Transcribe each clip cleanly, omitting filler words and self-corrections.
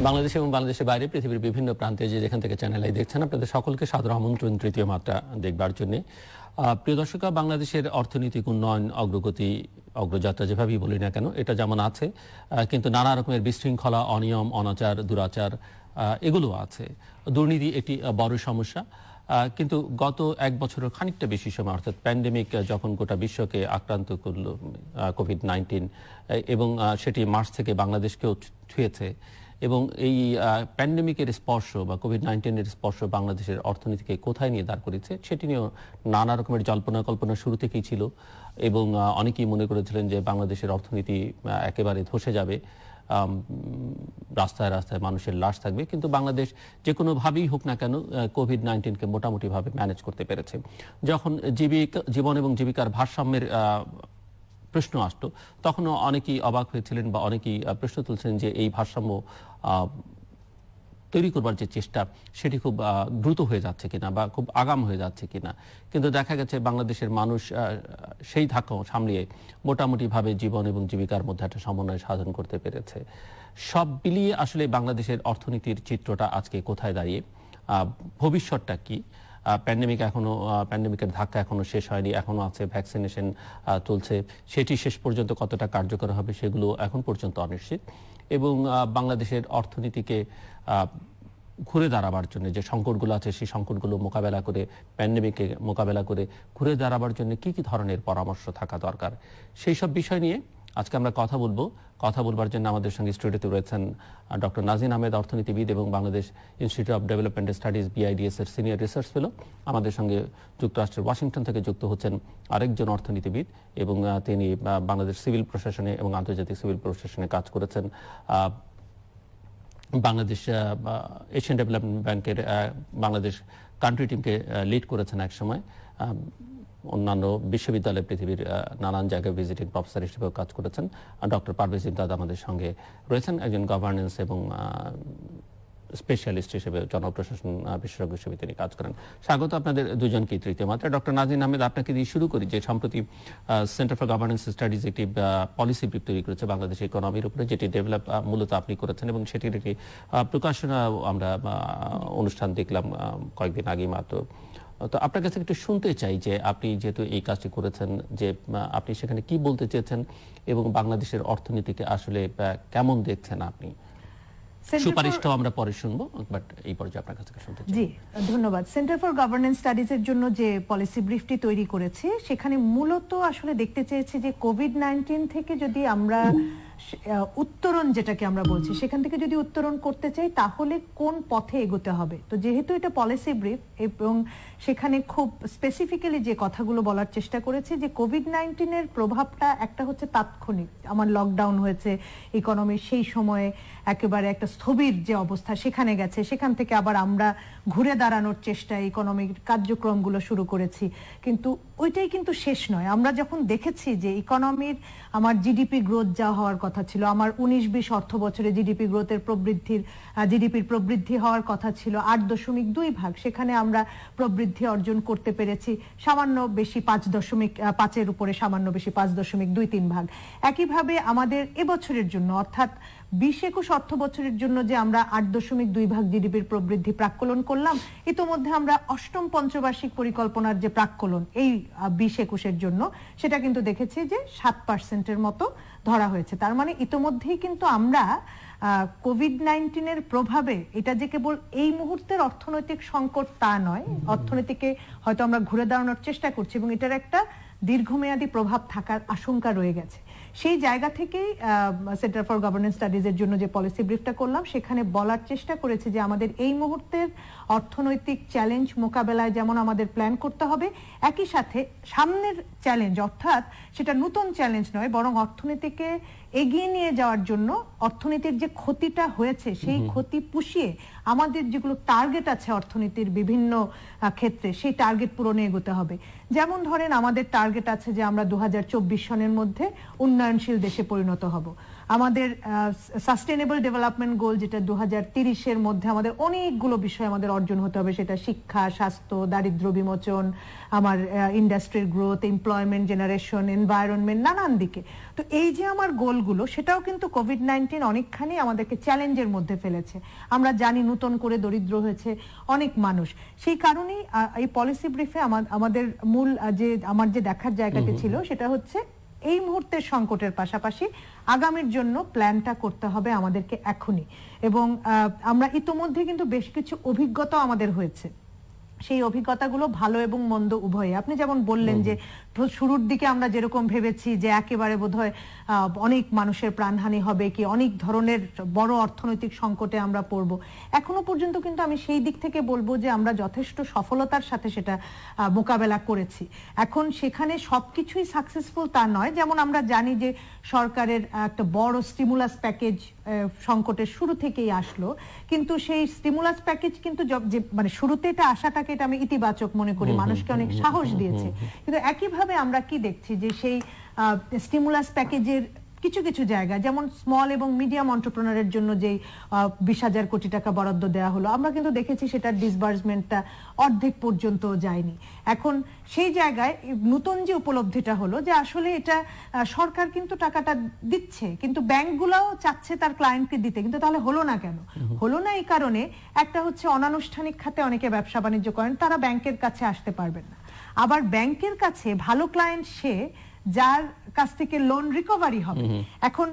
বাংলাদেশ এবং বাংলাদেশের বাইরে পৃথিবীর বিভিন্ন প্রান্তে যে যেখান থেকে চ্যানেল আই দেখছেন আপনাদের সকলকে সাদর আমন্ত্রণ তৃতীয় মাত্রা দেখবার জন্য। প্রিয় দর্শক, বাংলাদেশের অর্থনৈতিক উন্নয়ন অগ্রগতি অগ্রযাত্রা যেভাবেই বলি না কেন এটা যেমন আছে, কিন্তু নানা রকমের বিশৃঙ্খলা, অনিয়ম, অনাচার, দুরাচার এগুলো আছে। দুর্নীতি একটি বড় সমস্যা। কিন্তু গত এক বছরের খানিকটা বেশি সময় অর্থাৎ প্যান্ডেমিক যখন গোটা বিশ্বকে আক্রান্ত করল কোভিড-19 এবং সেটি মার্চ থেকে বাংলাদেশকেও ছুঁয়েছে এবং এই প্যান্ডেমিকের স্পর্শ বা কোভিড-19 স্পর্শ বাংলাদেশের অর্থনীতিকে কোথায় নিয়ে দাঁড় করেছে সেটি নিয়েও নানা রকমের জল্পনা কল্পনা শুরু থেকেই ছিল এবং অনেকেই মনে করেছিলেন যে বাংলাদেশের অর্থনীতি একেবারে ধসে যাবে, রাস্তায় রাস্তায় মানুষের লাশ থাকবে। কিন্তু বাংলাদেশ যে কোনোভাবেই হোক না কেন কোভিড-19কে মোটামুটিভাবে ম্যানেজ করতে পেরেছে। যখন জীবন এবং জীবিকার ভারসাম্যের প্রশ্ন আসতো তখনও অনেকেই অবাক হয়েছিলেন বা অনেকেই প্রশ্ন তুলছেন যে এই ভারসাম্য তৈরি করবার যে চেষ্টা সেটি খুব দ্রুত হয়ে যাচ্ছে কিনা বা খুব আগাম হয়ে যাচ্ছে কিনা। কিন্তু দেখা গেছে বাংলাদেশের মানুষ সেই ধাক্কা সামলিয়ে মোটামুটিভাবে জীবন এবং জীবিকার মধ্যে একটা সমন্বয় সাধন করতে পেরেছে। সব মিলিয়ে আসলে বাংলাদেশের অর্থনীতির চিত্রটা আজকে কোথায় দাঁড়িয়ে, ভবিষ্যৎটা কি? প্যান্ডেমিকের ধাক্কা এখনো শেষ হয়নি, এখনো আছে, ভ্যাকসিনেশন চলছে, সেটি শেষ পর্যন্ত কতটা কার্যকর হবে সেগুলো এখন পর্যন্ত অনিশ্চিত। এবং বাংলাদেশের অর্থনীতিকে ঘুরে দাঁড়াবার জন্য যে সংকটগুলো আছে সেই সংকটগুলো মোকাবেলা করে, প্যান্ডেমিককে মোকাবেলা করে ঘুরে দাঁড়াবার জন্য কি কি ধরনের পরামর্শ থাকা দরকার সেই সব বিষয় নিয়ে আজকে আমরা কথা বলবো। কথা বলবার জন্য আমাদের সঙ্গে স্টুডিওতে রয়েছেন ডক্টর নাজিন আহমেদ, অর্থনীতিবিদ এবং Bangladesh institute of development studies BIDS এর সিনিয়র রিসার্চ ফেলো। আমাদের সঙ্গে যুক্তরাষ্ট্রের ওয়াশিংটন থেকে যুক্ত হচ্ছেন আরেকজন অর্থনীতিবিদ এবং তিনি বাংলাদেশ সিভিল প্রশাসনে এবং আন্তর্জাতিক সিভিল প্রশাসনে কাজ করেছেন। বাংলাদেশ এশিয়ান ডেভেলপমেন্ট ব্যাংকের বাংলাদেশ কান্ট্রি টিমকে লিড করেছেন একসময়। অন্যান্য বিশ্ববিদ্যালয় পৃথিবীর নানান জায়গায় ভিজিটিং প্রফেসর হিসেবেও কাজ করেছেন। ডক্টর পারভেজ ইমদাদ আমাদের সঙ্গে রয়েছেন, একজন গভর্নেন্স এবং স্পেশালিস্ট হিসেবে জনপ্রশাসন বিশেষজ্ঞ হিসেবে তিনি কাজ করেন। স্বাগত আপনাদের দুজনকে তৃতীয় মাত্রা। ডক্টর নাজিন আহমেদ, আপনাকে দিয়ে শুরু করি যে সম্প্রতি সেন্টার ফর গভর্নেন্স স্টাডিজ একটি পলিসি ব্রিফ তৈরি করেছে বাংলাদেশের ইকোনমির উপরে, যেটি ডেভেলপ মূলত আপনি করেছেন এবং সেটির একটি প্রকাশনা আমরা অনুষ্ঠান দেখলাম কয়েকদিন আগে মাত্র। তো আপনার কাছে একটু শুনতে চাই যে আপনি যেহেতু এই কাজটি করেছেন যে আপনি সেখানে কি বলতে চেয়েছেন এবং বাংলাদেশের অর্থনীতিকে আসলে কেমন দেখছেন আপনি। সুপারিশটাও আমরা পরে শুনবো, বাট এই পর্যায়ে আপনার কাছে শুনতে চাই। জি ধন্যবাদ। সেন্টার ফর গভর্নেন্স স্টাডিজ এর জন্য যে পলিসি ব্রিফটি তৈরি করেছে সেখানে মূলত আসলে দেখতে চেয়েছি যে কোভিড-19 থেকে যদি আমরা উত্তরণ যেটাকে আমরা বলছি সেখান থেকে যদি উত্তরণ করতে চাই তাহলে কোন পথে এগোতে হবে। তো যেহেতু এটা পলিসি ব্রিফ এবং সেখানে খুব স্পেসিফিক্যালি যে কথাগুলো বলার চেষ্টা করেছে যে কোভিড-19 এর প্রভাবটা একটা হচ্ছে তাৎক্ষণিক, আমার লকডাউন হয়েছে, ইকোনমির সেই সময়ে একেবারে একটা স্থবির যে অবস্থা সেখানে গেছে, সেখান থেকে আবার আমরা ঘুরে দাঁড়ানোর চেষ্টা ইকোনমিক কার্যক্রমগুলো শুরু করেছি, কিন্তু ওইটাই কিন্তু শেষ নয়। আমরা যখন দেখেছি যে ইকোনমির আমার জিডিপি গ্রোথ যা হওয়ার কথা ছিল, আমার 19-20 অর্থ বছরে জিডিপির প্রবৃদ্ধি হওয়ার কথা ছিল 8.2%, সেখানে আমরা প্রবৃদ্ধি অর্জন করতে পেরেছি সামান্য বেশি 5.5-এর উপরে সামান্য বেশি 5.23%। একইভাবে আমাদের এবছরের জন্য অর্থাৎ 20-21 অর্থ বছরের জন্য যে আমরা 8.2% জিডিপির প্রবৃদ্ধি প্রাক্কলন করলাম, ইতোমধ্যে আমরা অষ্টম পঞ্চবার্ষিক পরিকল্পনার যে প্রাক্কলন এই 20-21-এর জন্য সেটা কিন্তু দেখেছি যে 7%-এর মতো ধরা হয়েছে। তার মানে ইতোমধ্যেই কিন্তু আমরা কোভিড-19 এর প্রভাবে, এটা যে কেবল এই মুহূর্তের অর্থনৈতিক সংকট তা নয়, অর্থনীতিকে হয়তো আমরা ঘুরে দাঁড়ানোর চেষ্টা করছি এবং এটার একটা দীর্ঘমেয়াদী প্রভাব থাকার আশঙ্কা রয়ে গেছে। সেই জায়গা থেকেই সেন্টার ফর গভর্নেন্স স্টাডিজ এর জন্য যে পলিসি ব্রিফটা করলাম সেখানে বলার চেষ্টা করেছে যে আমাদের এই মুহূর্তের অর্থনৈতিক চ্যালেঞ্জ মোকাবেলায় যেমন আমাদের প্ল্যান করতে হবে, একই সাথে সামনের চ্যালেঞ্জ অর্থাৎ সেটা নতুন চ্যালেঞ্জ নয় বরং অর্থনীতিকে এগিয়ে নিয়ে যাওয়ার জন্য অর্থনীতির যে ক্ষতিটা হয়েছে সেই ক্ষতি পুষিয়ে আমাদের যেগুলো টার্গেট আছে অর্থনীতির বিভিন্ন ক্ষেত্রে সেই টার্গেট পূরণে এগোতে হবে। যেমন ধরেন আমাদের টার্গেট আছে যে আমরা 2024 সনের মধ্যে উন্নয়নশীল দেশে পরিণত হব। আমাদের সাস্টেনেবল ডেভেলপমেন্ট গোল যেটা 2030-এর মধ্যে আমাদের অনেকগুলো বিষয় আমাদের অর্জন হতে হবে, সেটা শিক্ষা, স্বাস্থ্য, দারিদ্র বিমোচন, আমার ইন্ডাস্ট্রির গ্রোথ, এমপ্লয়মেন্ট জেনারেশন, এনভায়রনমেন্ট, নানান দিকে। তো এই যে আমার গোলগুলো, সেটাও কিন্তু কোভিড-19 অনেকখানি আমাদেরকে চ্যালেঞ্জের মধ্যে ফেলেছে। আমরা জানি নতুন করে দরিদ্র হয়েছে অনেক মানুষ। সেই কারণেই এই পলিসি ব্রিফে আমাদের মূল আমার যে দেখার জায়গাটি ছিল সেটা হচ্ছে এই মুহূর্তের সংকটের পাশাপাশি আগামীর জন্য প্ল্যানটা করতে হবে আমাদেরকে এখনই। এবং আমরা ইতোমধ্যে কিন্তু বেশ কিছু অভিজ্ঞতা আমাদের হয়েছে, সেই অভিজ্ঞতাগুলো ভালো এবং মন্দ উভয়। আপনি যেমন বললেন যে শুরুর দিকে আমরা যেরকম ভেবেছি যে একেবারে বোধহয় অনেক মানুষের প্রাণহানি হবে, কি অনেক ধরনের বড় অর্থনৈতিক সংকটে আমরা পড়ব, এখনো পর্যন্ত কিন্তু আমি সেই দিক থেকে বলবো যে আমরা যথেষ্ট সফলতার সাথে সেটা মোকাবেলা করেছি। এখন সেখানে সবকিছুই সাকসেসফুল তা নয়। যেমন আমরা জানি যে সরকারের একটা বড় স্টিমুলাস প্যাকেজ সংকটের শুরু থেকেই আসলো, কিন্তু সেই স্টিমুলাস প্যাকেজ কিন্তু মানে শুরুতে এটা আসাটাকে এটা আমি ইতিবাচক মনে করি, মানুষকে অনেক সাহস দিয়েছে। কিন্তু একইভাবে আমরা কি দেখছি যে সেই স্টিমুলাস প্যাকেজের কিছু কিছু জায়গা, যেমন স্মল এবং মিডিয়াম এন্টারপ্রেনারের জন্য যে 20,000 কোটি টাকা বরাদ্দ দেওয়া হলো, আমরা কিন্তু দেখেছি সেটার ডিসবার্সমেন্টটা অর্ধেক পর্যন্ত যায়নি। এখন সেই জায়গায় নতুন যে উপলব্ধিটা হলো যে আসলে এটা সরকার কিন্তু টাকাটা দিচ্ছে, কিন্তু ব্যাংকগুলোও চাচ্ছে তার ক্লায়েন্টকে দিতে, কিন্তু তাহলে হলো না কেন? হলো না এই কারণে, একটা হচ্ছে অনানুষ্ঠানিক খাতে অনেকে ব্যবসা বাণিজ্য করেন, তারা ব্যাংকের কাছে আসতে পারবেন না। আবার ব্যাংকের কাছে ভালো ক্লায়েন্ট সে যার কাছ থেকে লোন রিকভারি হবে। এখন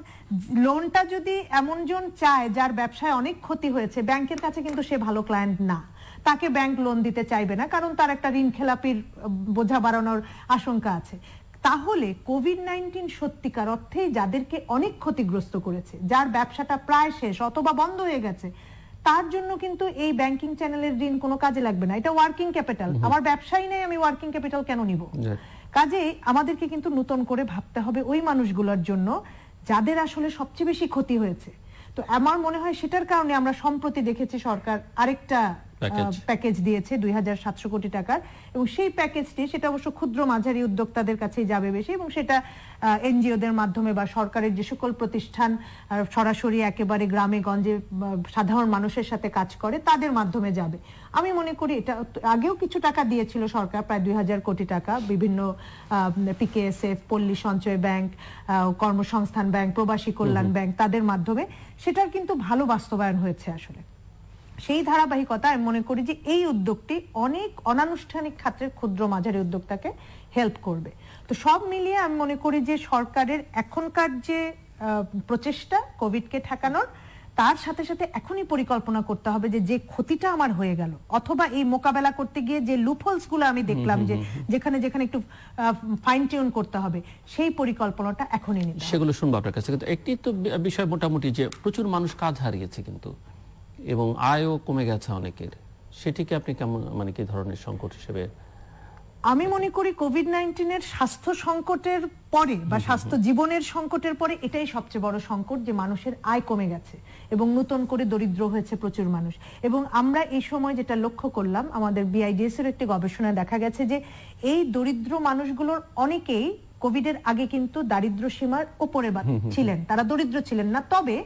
লোনটা যদি এমন জন চায় যার ব্যবসায় অনেক ক্ষতি হয়েছে, ব্যাংকের কাছে কিন্তু সে ভালো ক্লায়েন্ট না, তাকে ব্যাংক লোন দিতে চাইবে না, কারণ তার একটা ঋণ খেলাপির বোঝা বাড়ানোর আশঙ্কা আছে। তাহলে কোভিড-19 সত্যিকার অর্থেই যাদেরকে অনেক ক্ষতিগ্রস্ত করেছে, যার ব্যবসাটা প্রায় শেষ অথবা বন্ধ হয়ে গেছে, তার জন্য কিন্তু এই ব্যাংকিং চ্যানেলের ঋণ কোনো কাজে লাগবে না। এটা ওয়ার্কিং ক্যাপিটাল, আমার ব্যবসাই নেই, আমি ওয়ার্কিং ক্যাপিটাল কেন নিব? কাজে আমাদেরকে কিন্তু নতুন করে ভাবতে হবে ওই মানুষগুলোর জন্য যাদের আসলে সবচেয়ে বেশি ক্ষতি হয়েছে। তো আমার মনে হয় সেটার কারণে আমরা সম্প্রতি দেখেছি সরকার আরেকটা প্যাকেজ দিয়েছে 2,700 কোটি টাকার, এবং সেই প্যাকেজটি সেটা অবশ্য ক্ষুদ্র মাঝারি উদ্যোক্তাদের কাছেই যাবে বেশি, এবং সেটা এনজিওদের মাধ্যমে বা সরকারের যে সকল প্রতিষ্ঠান সরাসরি একেবারে গ্রামে গঞ্জে সাধারণ মানুষের সাথে কাজ করে তাদের মাধ্যমে যাবে। আমি মনে করি এটা আগেও কিছু টাকা দিয়েছিল সরকার, প্রায় 2,000 কোটি টাকা বিভিন্ন পিকেএসএফ, পল্লী সঞ্চয় ব্যাংক, কর্মসংস্থান ব্যাংক, প্রবাসী কল্যাণ ব্যাংক, তাদের মাধ্যমে সেটার কিন্তু ভালো বাস্তবায়ন হয়েছে। আসলে সেই ধারাবাহিকতা আমি মনে করি যে এই উদ্যোগটি অনেক অনানুষ্ঠানিক খাতের ক্ষুদ্র মাঝারি উদ্যোক্তাকে হেল্প করবে। তো সব মিলিয়ে আমি মনে করি যে সরকারের এখনকার যে প্রচেষ্টা কোভিডকে ঠেকানোর, তার সাথে সাথে এখনই পরিকল্পনা করতে হবে যে যে ক্ষতিটা আমার হয়ে গেল, অথবা এই মোকাবেলা করতে গিয়ে যে লুপহোলস গুলো আমি দেখলাম যে যেখানে যেখানে একটু ফাইন টিউন করতে হবে, সেই পরিকল্পনাটা এখনই নিতে হবে। সেগুলো শুনবো আপনার কাছে। কিন্তু একটি তো বিষয় মোটামুটি যে প্রচুর মানুষ কাজ হারিয়েছে কিন্তু, এবং আয়ও কমে গেছে অনেকের, সেটিকে আপনি কেমন, মানে কি ধরনের সংকট হিসেবে? আমি মনে করি কোভিড-19 এর স্বাস্থ্য সংকটের পরে বা স্বাস্থ্য জীবনের সংকটের পরে এটাই সবচেয়ে বড় সংকট, যে মানুষের আয় কমে গেছে এবং নতুন করে দরিদ্র হয়েছে প্রচুর মানুষ। এবং আমরা এই সময় যেটা লক্ষ্য করলাম, আমাদের বিআইডিএস এর একটি গবেষণায় দেখা গেছে যে এই দরিদ্র মানুষগুলোর অনেকেই কোভিডের আগে কিন্তু দারিদ্র সীমার উপরে ছিলেন, তারা দরিদ্র ছিলেন না, তবে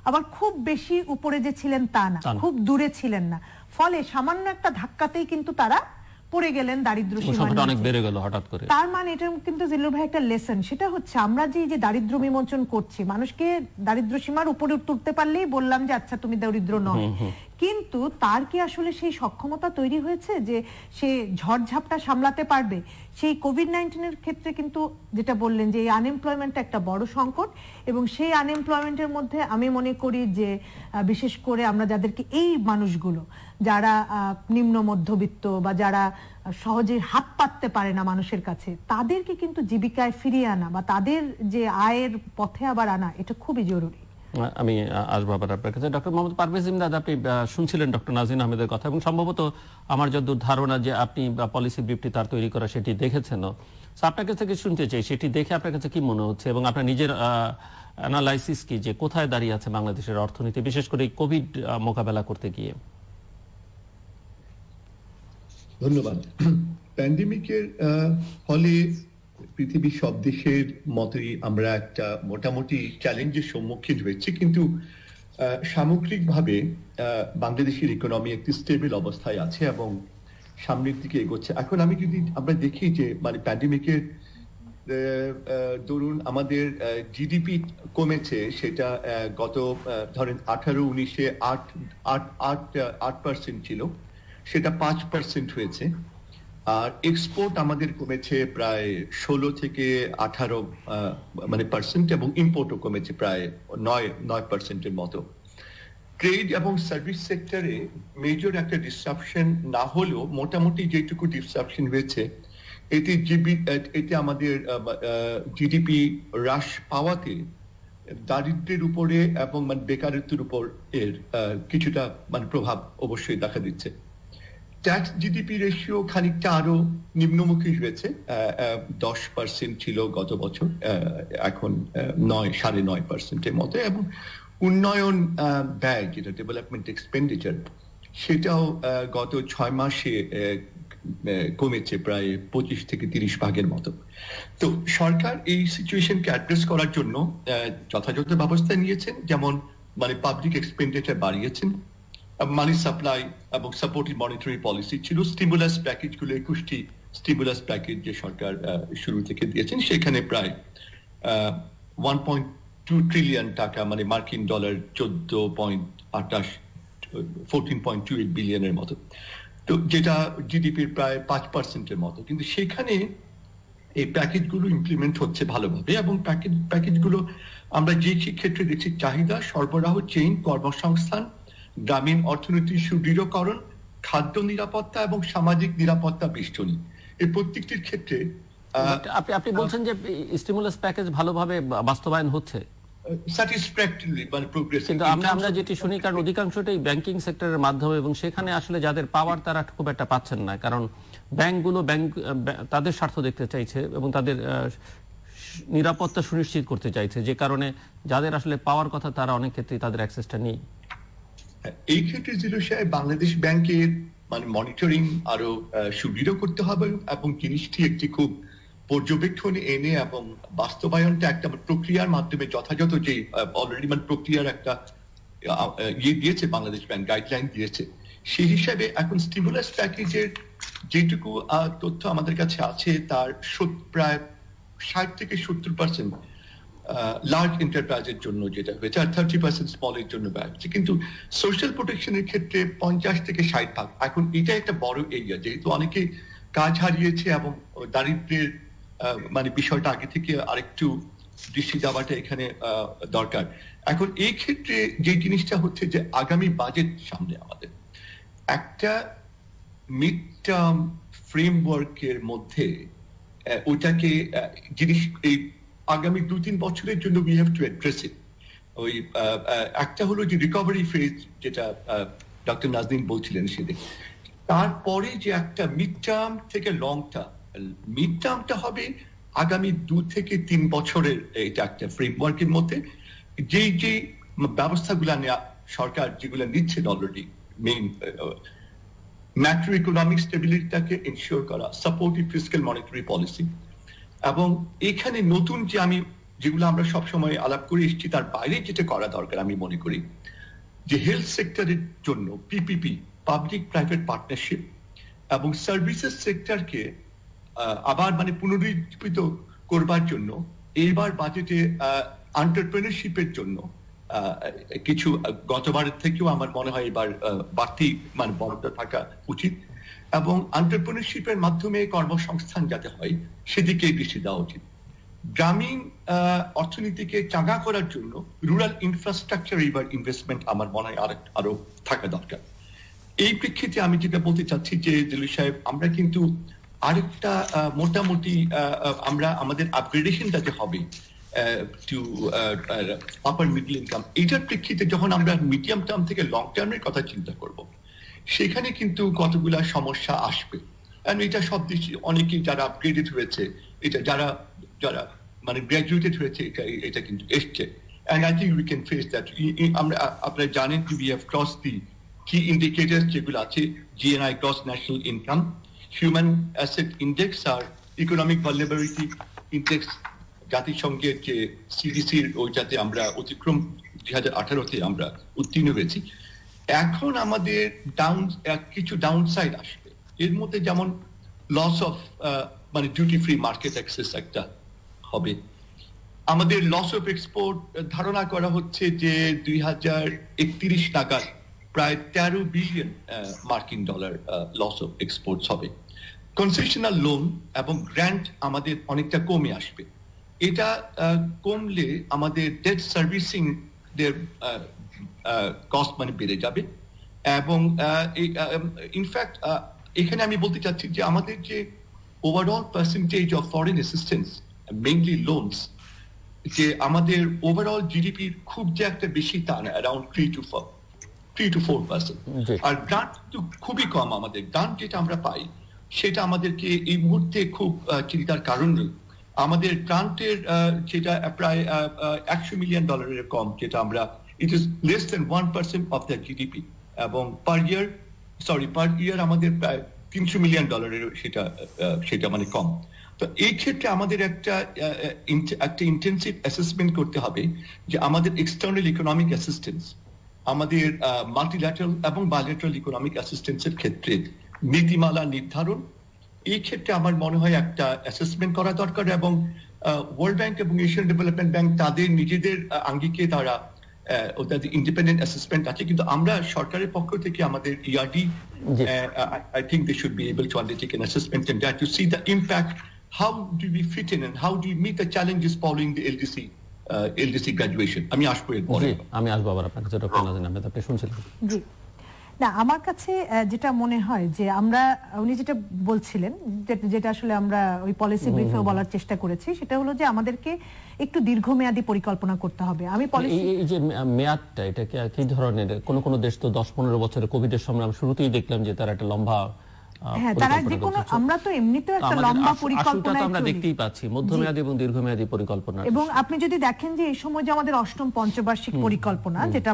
আবার খুব বেশি উপরে যে ছিলেন তা না, খুব দূরে ছিলেন না। ফলে সামান্য একটা ধাক্কাতেই কিন্তু তারা পড়ে গেলেন দারিদ্র সীমার অনেক বেড়ে গেল হঠাৎ করে। তার মানে এটা কিন্তু জিল্লুর ভাই একটা লেসন, সেটা হচ্ছে আমরা যে দারিদ্র বিমোচন করছি, মানুষকে দারিদ্র সীমার উপরে তুলতে পারলেই বললাম যে আচ্ছা তুমি দরিদ্র নয়, কিন্তু তার কি আসলে সেই সক্ষমতা তৈরি হয়েছে যে সে ঝড়ঝাপটা সামলাতে পারবে? সেই কোভিড-19 ক্ষেত্রে কিন্তু যেটা বললেন যে এই আনএমপ্লয়মেন্ট একটা বড় সংকট, এবং সেই আনএমপ্লয়মেন্টের মধ্যে আমি মনে করি যে বিশেষ করে আমরা যাদেরকে এই মানুষগুলো যারা নিম্ন মধ্যবিত্ত বা যারা সহজে হাত পাততে পারে না মানুষের কাছে, তাদেরকে কিন্তু জীবিকায় ফিরিয়ে আনা বা তাদের যে আয়ের পথে আবার আনা, এটা খুবই জরুরি। আমি আসবো আবার আপনার কাছে। ডক্টর মোহাম্মদ পারভেজ ইমদাদ, আপনি শুনছিলেন ডক্টর নাজনীন আহমেদের কথা, এবং সম্ভবত আমার যতদূর ধারণা যে আপনি পলিসি ব্রিফটি তার তৈরি করা সেটি দেখেছেন। আপনার কাছ থেকে শুনতে চাই সেটি দেখে আপনার কাছে কি মনে হচ্ছে, এবং আপনার নিজের অ্যানালাইসিস কি, যে কোথায় দাঁড়িয়ে আছে বাংলাদেশের অর্থনীতি বিশেষ করে কোভিড মোকাবেলা করতে গিয়ে? ধন্যবাদ। প্যান্ডেমিকের ফলে পৃথিবীর সব দেশের মতোই আমরা একটা মোটামুটি চ্যালেঞ্জের সম্মুখীন হয়েছি, কিন্তু সামগ্রিকভাবে বাংলাদেশের ইকোনমি একটি স্টেবল অবস্থায় আছে এবং সামনের দিকে এগোচ্ছে। এখন আমরা দেখি যে মানে প্যান্ডেমিকের ধরুন আমাদের জিডিপি কমেছে, সেটা গত ধরেন 18-19-এ 8% ছিল, সেটা 5% হয়েছে। আর এক্সপোর্ট আমাদের কমেছে প্রায় 16 থেকে 18 মানে পার্সেন্ট, এবং ইম্পোর্টও কমেছে প্রায় 9% মতো। ট্রেড এবং সার্ভিস সেক্টরে মেজর একটা ডিসরাপশন না হলেও মোটামুটি যেটুকু ডিসরাপশন হয়েছে এতে আমাদের জিডিপি হ্রাস পাওয়াতে দারিদ্র্যের উপরে এবং মানে বেকারত্বের উপর এর কিছুটা মানে প্রভাব অবশ্যই দেখা দিচ্ছে। ট্যাক্স জিডিপি রেশিও খানিকটা আরো নিম্নমুখী হয়েছে, 10% ছিল গত বছর, এখন 9.5% মতো। এবং উন্নয়ন ব্যয়, যেটা ডেভেলপমেন্ট এক্সপেন্ডিচার, সেটাও গত 6 মাসে কমেছে প্রায় 25 থেকে 30% মতো। তো সরকার এই সিচুয়েশনকে অ্যাড্রেস করার জন্য যথাযথ ব্যবস্থা নিয়েছেন, যেমন মানে পাবলিক এক্সপেন্ডিচার বাড়িয়েছেন, মানি সাপ্লাই এবং সাপোর্টিভ মনিটারি পলিসি ছিল, স্টিমুলাস প্যাকেজগুলো 21টি স্টিমুলাস প্যাকেজ যে সরকার শুরু থেকে দিয়েছেন, সেখানে প্রায় 1.2 ট্রিলিয়ন টাকা মানে মার্কিন ডলার 14.28 বিলিয়নের মতো, তো যেটা জিডিপির প্রায় 5%-এর মতো। কিন্তু সেখানে এই প্যাকেজগুলো ইমপ্লিমেন্ট হচ্ছে ভালোভাবে, এবং প্যাকেজগুলো আমরা যে ক্ষেত্রে দেখছি চাহিদা, সরবরাহ চেইন, কর্মসংস্থান, গ্রামীণ অর্থনীতির সুদৃঢ়করণ, খাদ্য নিরাপত্তা এবং সামাজিক নিরাপত্তা বেষ্টনী, এই প্রত্যেকটির ক্ষেত্রে আপনি বলছেন যে স্টিমুলাস প্যাকেজ ভালোভাবে বাস্তবায়ন হচ্ছে, স্যাটিসফ্যাক্টরিলি মানে প্রোগ্রেস। কিন্তু আমরা যেটি শুনি, কারণ অধিকাংশটাই ব্যাংকিং সেক্টরের মাধ্যমে, এবং সেখানে আসলে যাদের পাওয়ার তারা খুব একটা পাচ্ছেন না, কারণ ব্যাংকগুলো তাদের স্বার্থ দেখতে চাইছে এবং তাদের নিরাপত্তা সুনিশ্চিত করতে চাইছে, যে কারণে যাদের আসলে পাওয়ার কথা তারা অনেক ক্ষেত্রে তাদের অ্যাক্সেসটা নেই। এই ক্ষেত্রে জিলু সাহেব, বাংলাদেশ ব্যাংকের মানে মনিটরিং আরো সুদৃঢ় করতে হবে, এবং জিনিসটি একটি খুব পর্যবেক্ষণে এনে এবং বাস্তবায়নটা একটা প্রক্রিয়ার মাধ্যমে যথাযথ যে অলরেডি মানে প্রক্রিয়ার একটা দিয়েছে বাংলাদেশ ব্যাংক, গাইডলাইন দিয়েছে, সেই হিসাবে এখন স্টিমুলাস প্যাকেজের যেটুকু তথ্য আমাদের কাছে আছে তার প্রায় 60 থেকে 70% লার্জ এন্টারপ্রাইজের জন্য যেটা হয়েছে, আর 30% স্মলের জন্য ব্যয় হচ্ছে। কিন্তু সোশ্যাল প্রোটেকশনের ক্ষেত্রে 50 থেকে 60%। এখন এটা একটা বড় এরিয়া, যেহেতু অনেকে কাজ হারিয়েছে এবং দারিদ্র্যের মানে বিষয়টা আগে থেকে আরেকটু দৃষ্টি দেওয়াটা এখানে দরকার। এখন এই ক্ষেত্রে যে জিনিসটা হচ্ছে যে আগামী বাজেট সামনে আমাদের একটা মিড টার্ম ফ্রেমওয়ার্কের মধ্যে ওটাকে জিনিস এই আগামী 2-3 বছরের জন্য উই হ্যাভ টু অ্যাড্রেস ইট। ওই একটা হলো যে রিকভারি ফেজ, যেটা ডক্টর নাজনীন বলছিলেন সেদিন, তারপরে যে একটা মিড টার্ম থেকে লং টার্ম, মিড টার্মটা হবে আগামী 2 থেকে 3 বছরের এটা একটা ফ্রেমওয়ার্কের মধ্যে যে ব্যবস্থাগুলো নেওয়া সরকার যেগুলো নিচ্ছেন অলরেডি, মেইন ম্যাক্রো ইকোনমিক স্টেবিলিটিটাকে এনশিওর করা, সাপোর্টিভ ফিসক্যাল মনিটারি পলিসি, এবং এখানে নতুন যেগুলো আমরা সবসময় আলাপ করে এসেছি তার বাইরে যেটা করা দরকার আমি মনে করি, যে হেলথ সেক্টরের জন্য পিপিপি, পাবলিক প্রাইভেট পার্টনারশিপ, এবং সার্ভিসেস সেক্টরকে আবার মানে পুনরুজ্জীবিত করবার জন্য এইবার বাজেটে এন্টারপ্রেনারশিপের জন্য কিছু গতবারের থেকেও আমার মনে হয় এবার বাড়তি মানে বরাদ্দ থাকা উচিত, এবং এন্টারপ্রেনারশিপের মাধ্যমে কর্মসংস্থান যাতে হয় সেদিকে দৃষ্টি দেওয়া উচিত। গ্রামীণ অর্থনীতিকে চাঙ্গা করার জন্য রুরাল ইনফ্রাস্ট্রাকচার এইবার ইনভেস্টমেন্ট আমার মনে হয় আরো থাকা দরকার। এই প্রেক্ষিতে আমি যেটা বলতে চাচ্ছি যে জিলু সাহেব, আমরা কিন্তু আরেকটা মোটামুটি আমরা আমাদের আপগ্রেডেশনটা যে হবে টু আপার মিডল ইনকাম, এইটার প্রেক্ষিতে যখন আমরা মিডিয়াম টার্ম থেকে লং টার্মের কথা চিন্তা করব, সেখানে কিন্তু কতগুলা সমস্যা আসবে। এটা সব দেশে অনেকেই যারা আপগ্রেডেড হয়েছে, এটা যারা মানে গ্রাজুয়েটেড হয়েছে, এটা কিন্তু এসছে। And I think we can face that. আমরা আপনারা জানেন we have crossed the key indicators যেগুলো আছে, GNI, gross national income, human asset index, আর economic vulnerability ইন্ডেক্স জাতিসংঘের যে সিডিসির ওইটাতে আমরা অতিক্রম 2018-তে আমরা উত্তীর্ণ হয়েছি। এখন আমাদের কিছু ডাউনসাইড আসবে, এর মধ্যে যেমন লস অফ মানে ডিউটি ফ্রি মার্কেট অ্যাক্সেস একটা হবে। আমাদের লস অফ এক্সপোর্ট ধারণা করা হচ্ছে যে 2031 নাগাদ প্রায় 13 বিলিয়ন মার্কিন ডলার লস অফ এক্সপোর্টস হবে। কনসেশনাল লোন এবং গ্র্যান্ট আমাদের অনেকটা কমে আসবে। এটা কমলে আমাদের ডেট সার্ভিসিং দের কস্ট মানে বেড়ে যাবে। এবং ইনফ্যাক্ট এখানে আমি বলতে চাচ্ছি যে আমাদের যে overall percentage of foreign assistance mainly loans, যে আমাদের ওভারঅল জিডিপির খুব যে একটা বেশি তা না, অ্যারাউন্ড 3 to 4%। আর গ্রান্ট তো খুবই কম। আমাদের গ্রান্ট যেটা আমরা পাই সেটা আমাদেরকে এই মুহূর্তে খুব চিন্তার কারণ নেই। আমাদের গ্রান্টের যেটা প্রায় $100 মিলিয়ন কম, যেটা আমরা it is less than 1% of the GDP, এবং পার ইয়ার আমাদের প্রায় $300 মিলিয়ন সেটা মানে কম। তো এই ক্ষেত্রে আমাদের একটা ইন্টেন্সিভ অ্যাসেসমেন্ট করতে হবে যে আমাদের এক্সটার্নাল ইকোনমিক অ্যাসিস্ট্যান্স, আমাদের মাল্টিল্যাটারাল এবং বায়োল্যাটারাল ইকোনমিক অ্যাসিস্ট্যান্সের ক্ষেত্রে নীতিমালা নির্ধারণ, এই ক্ষেত্রে আমার মনে হয় একটা অ্যাসেসমেন্ট করা দরকার। এবং ওয়ার্ল্ড ব্যাংক এবং এশিয়ান ডেভেলপমেন্ট ব্যাংক তাদের নিজেদের আঙ্গিকে তারা ওদের ইন্ডিপেন্ডেন্ট অ্যাসেসমেন্ট আছে, কিন্তু আমরা সরকারের পক্ষ থেকে আমাদের ERD I think they should be able to undertake an assessment in that to see the impact. How do we fit in and how do we meet the challenges following the LDC graduation? আমি আসবো এরপরে। আমি আসবো আবার আপনার কাছে, doctor Naznin Ahmed, আপনি শুনছিলেন। জি না, আমার কাছে যেটা মনে হয় যে আমরা, উনি যেটা বলছিলেন, যেটা আসলে আমরা ওই পলিসি ব্রিফেও বলার চেষ্টা করেছি, সেটা হলো যে আমাদেরকে একটু দীর্ঘমেয়াদী পরিকল্পনা করতে হবে। আমি পলিসি এই যে মেয়াদটা, এটা কি ধরনের? কোন দেশ তো 10-15 বছরের কোভিডের সময় আমরা শুরুতেই দেখলাম যে তারা একটা লম্বা, হ্যাঁ তারা যে কোনো, আমরা তো এমনিতেও একটা লম্বা পরিকল্পনা আমরা দেখতেই পাচ্ছি, মধ্যমেয়াদী এবং দীর্ঘমেয়াদী পরিকল্পনা। এবং আপনি যদি দেখেন যে এই সময় যে আমাদের 8ম পঞ্চবার্ষিক পরিকল্পনা যেটা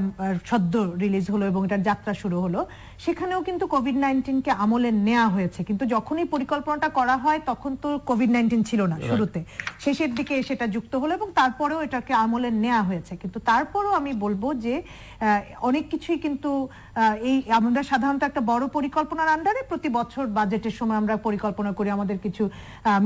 সদ্য রিলিজ হলো এবং এটার যাত্রা শুরু হলো, সেখানেও কিন্তু কোভিড-19 কে আমলে নেওয়া হয়েছে। কিন্তু যখন এই পরিকল্পনাটা করা হয় তখন তো কোভিড-19 ছিল না শুরুতে, শেষের দিকে সেটা যুক্ত হলো এবং তারপরেও এটাকে আমলে নেওয়া হয়েছে। কিন্তু তারপরেও আমি বলবো যে অনেক কিছুই কিন্তু এই আমরা সাধারণত একটা বড় পরিকল্পনার আন্ডারে প্রতি বছর বাজেটের সময় আমরা পরিকল্পনা করি, আমাদের কিছু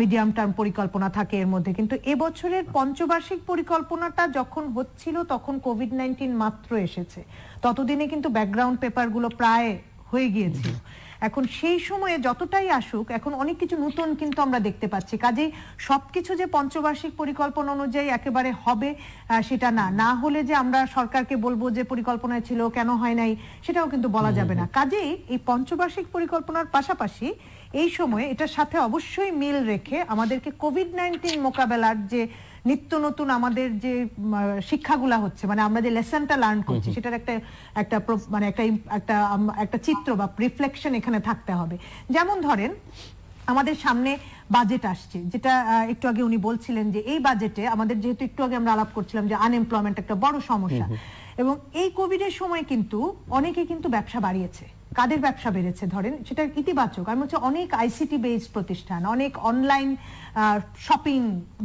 মিডিয়াম টার্ম পরিকল্পনা থাকে এর মধ্যে। কিন্তু এবছরের পঞ্চবার্ষিক পরিকল্পনাটা যখন হচ্ছিল তখন কোভিড-19 মাত্র এসেছে, ততদিনে কিন্তু ব্যাকগ্রাউন্ড পেপারগুলো প্রায় হয়ে গিয়েছিল। এখন সেই সময়ে যতটাই আসুক, এখন অনেক কিছু নতুন কিন্তু আমরা দেখতে পাচ্ছি। কাজেই সবকিছু যে পঞ্চবার্ষিক পরিকল্পনা অনুযায়ী একেবারে হবে সেটা না হলে যে আমরা সরকারকে বলবো যে পরিকল্পনায় ছিল কেন হয় নাই, সেটাও কিন্তু বলা যাবে না। কাজেই এই পঞ্চবার্ষিক পরিকল্পনার পাশাপাশি এই সময়ে এটার সাথে অবশ্যই মিল রেখে আমাদেরকে কোভিড-19 মোকাবেলার যে নিত্য নতুন আমাদের যে শিক্ষাগুলা হচ্ছে, মানে আমরা যে লেসনটা লার্ন করছি, সেটার একটা মানে একটা চিত্র বা রিফ্লেকশন এখানে থাকতে হবে। যেমন ধরেন আমাদের সামনে বাজেট আসছে, যেটা একটু আগে উনি বলছিলেন যে এই বাজেটে আমাদের, যেহেতু একটু আগে আমরা আলাপ করছিলাম যে আনএমপ্লয়মেন্ট একটা বড় সমস্যা, এবং এই কোভিডের সময় কিন্তু অনেকে কিন্তু ব্যবসা বাড়িয়েছে। কাদের ব্যবসা বেড়েছে ধরেন, সেটা ইতিবাচক। আমি হচ্ছে অনেক আইসিটি বেসড প্রতিষ্ঠান, অনেক অনলাইন শপিং,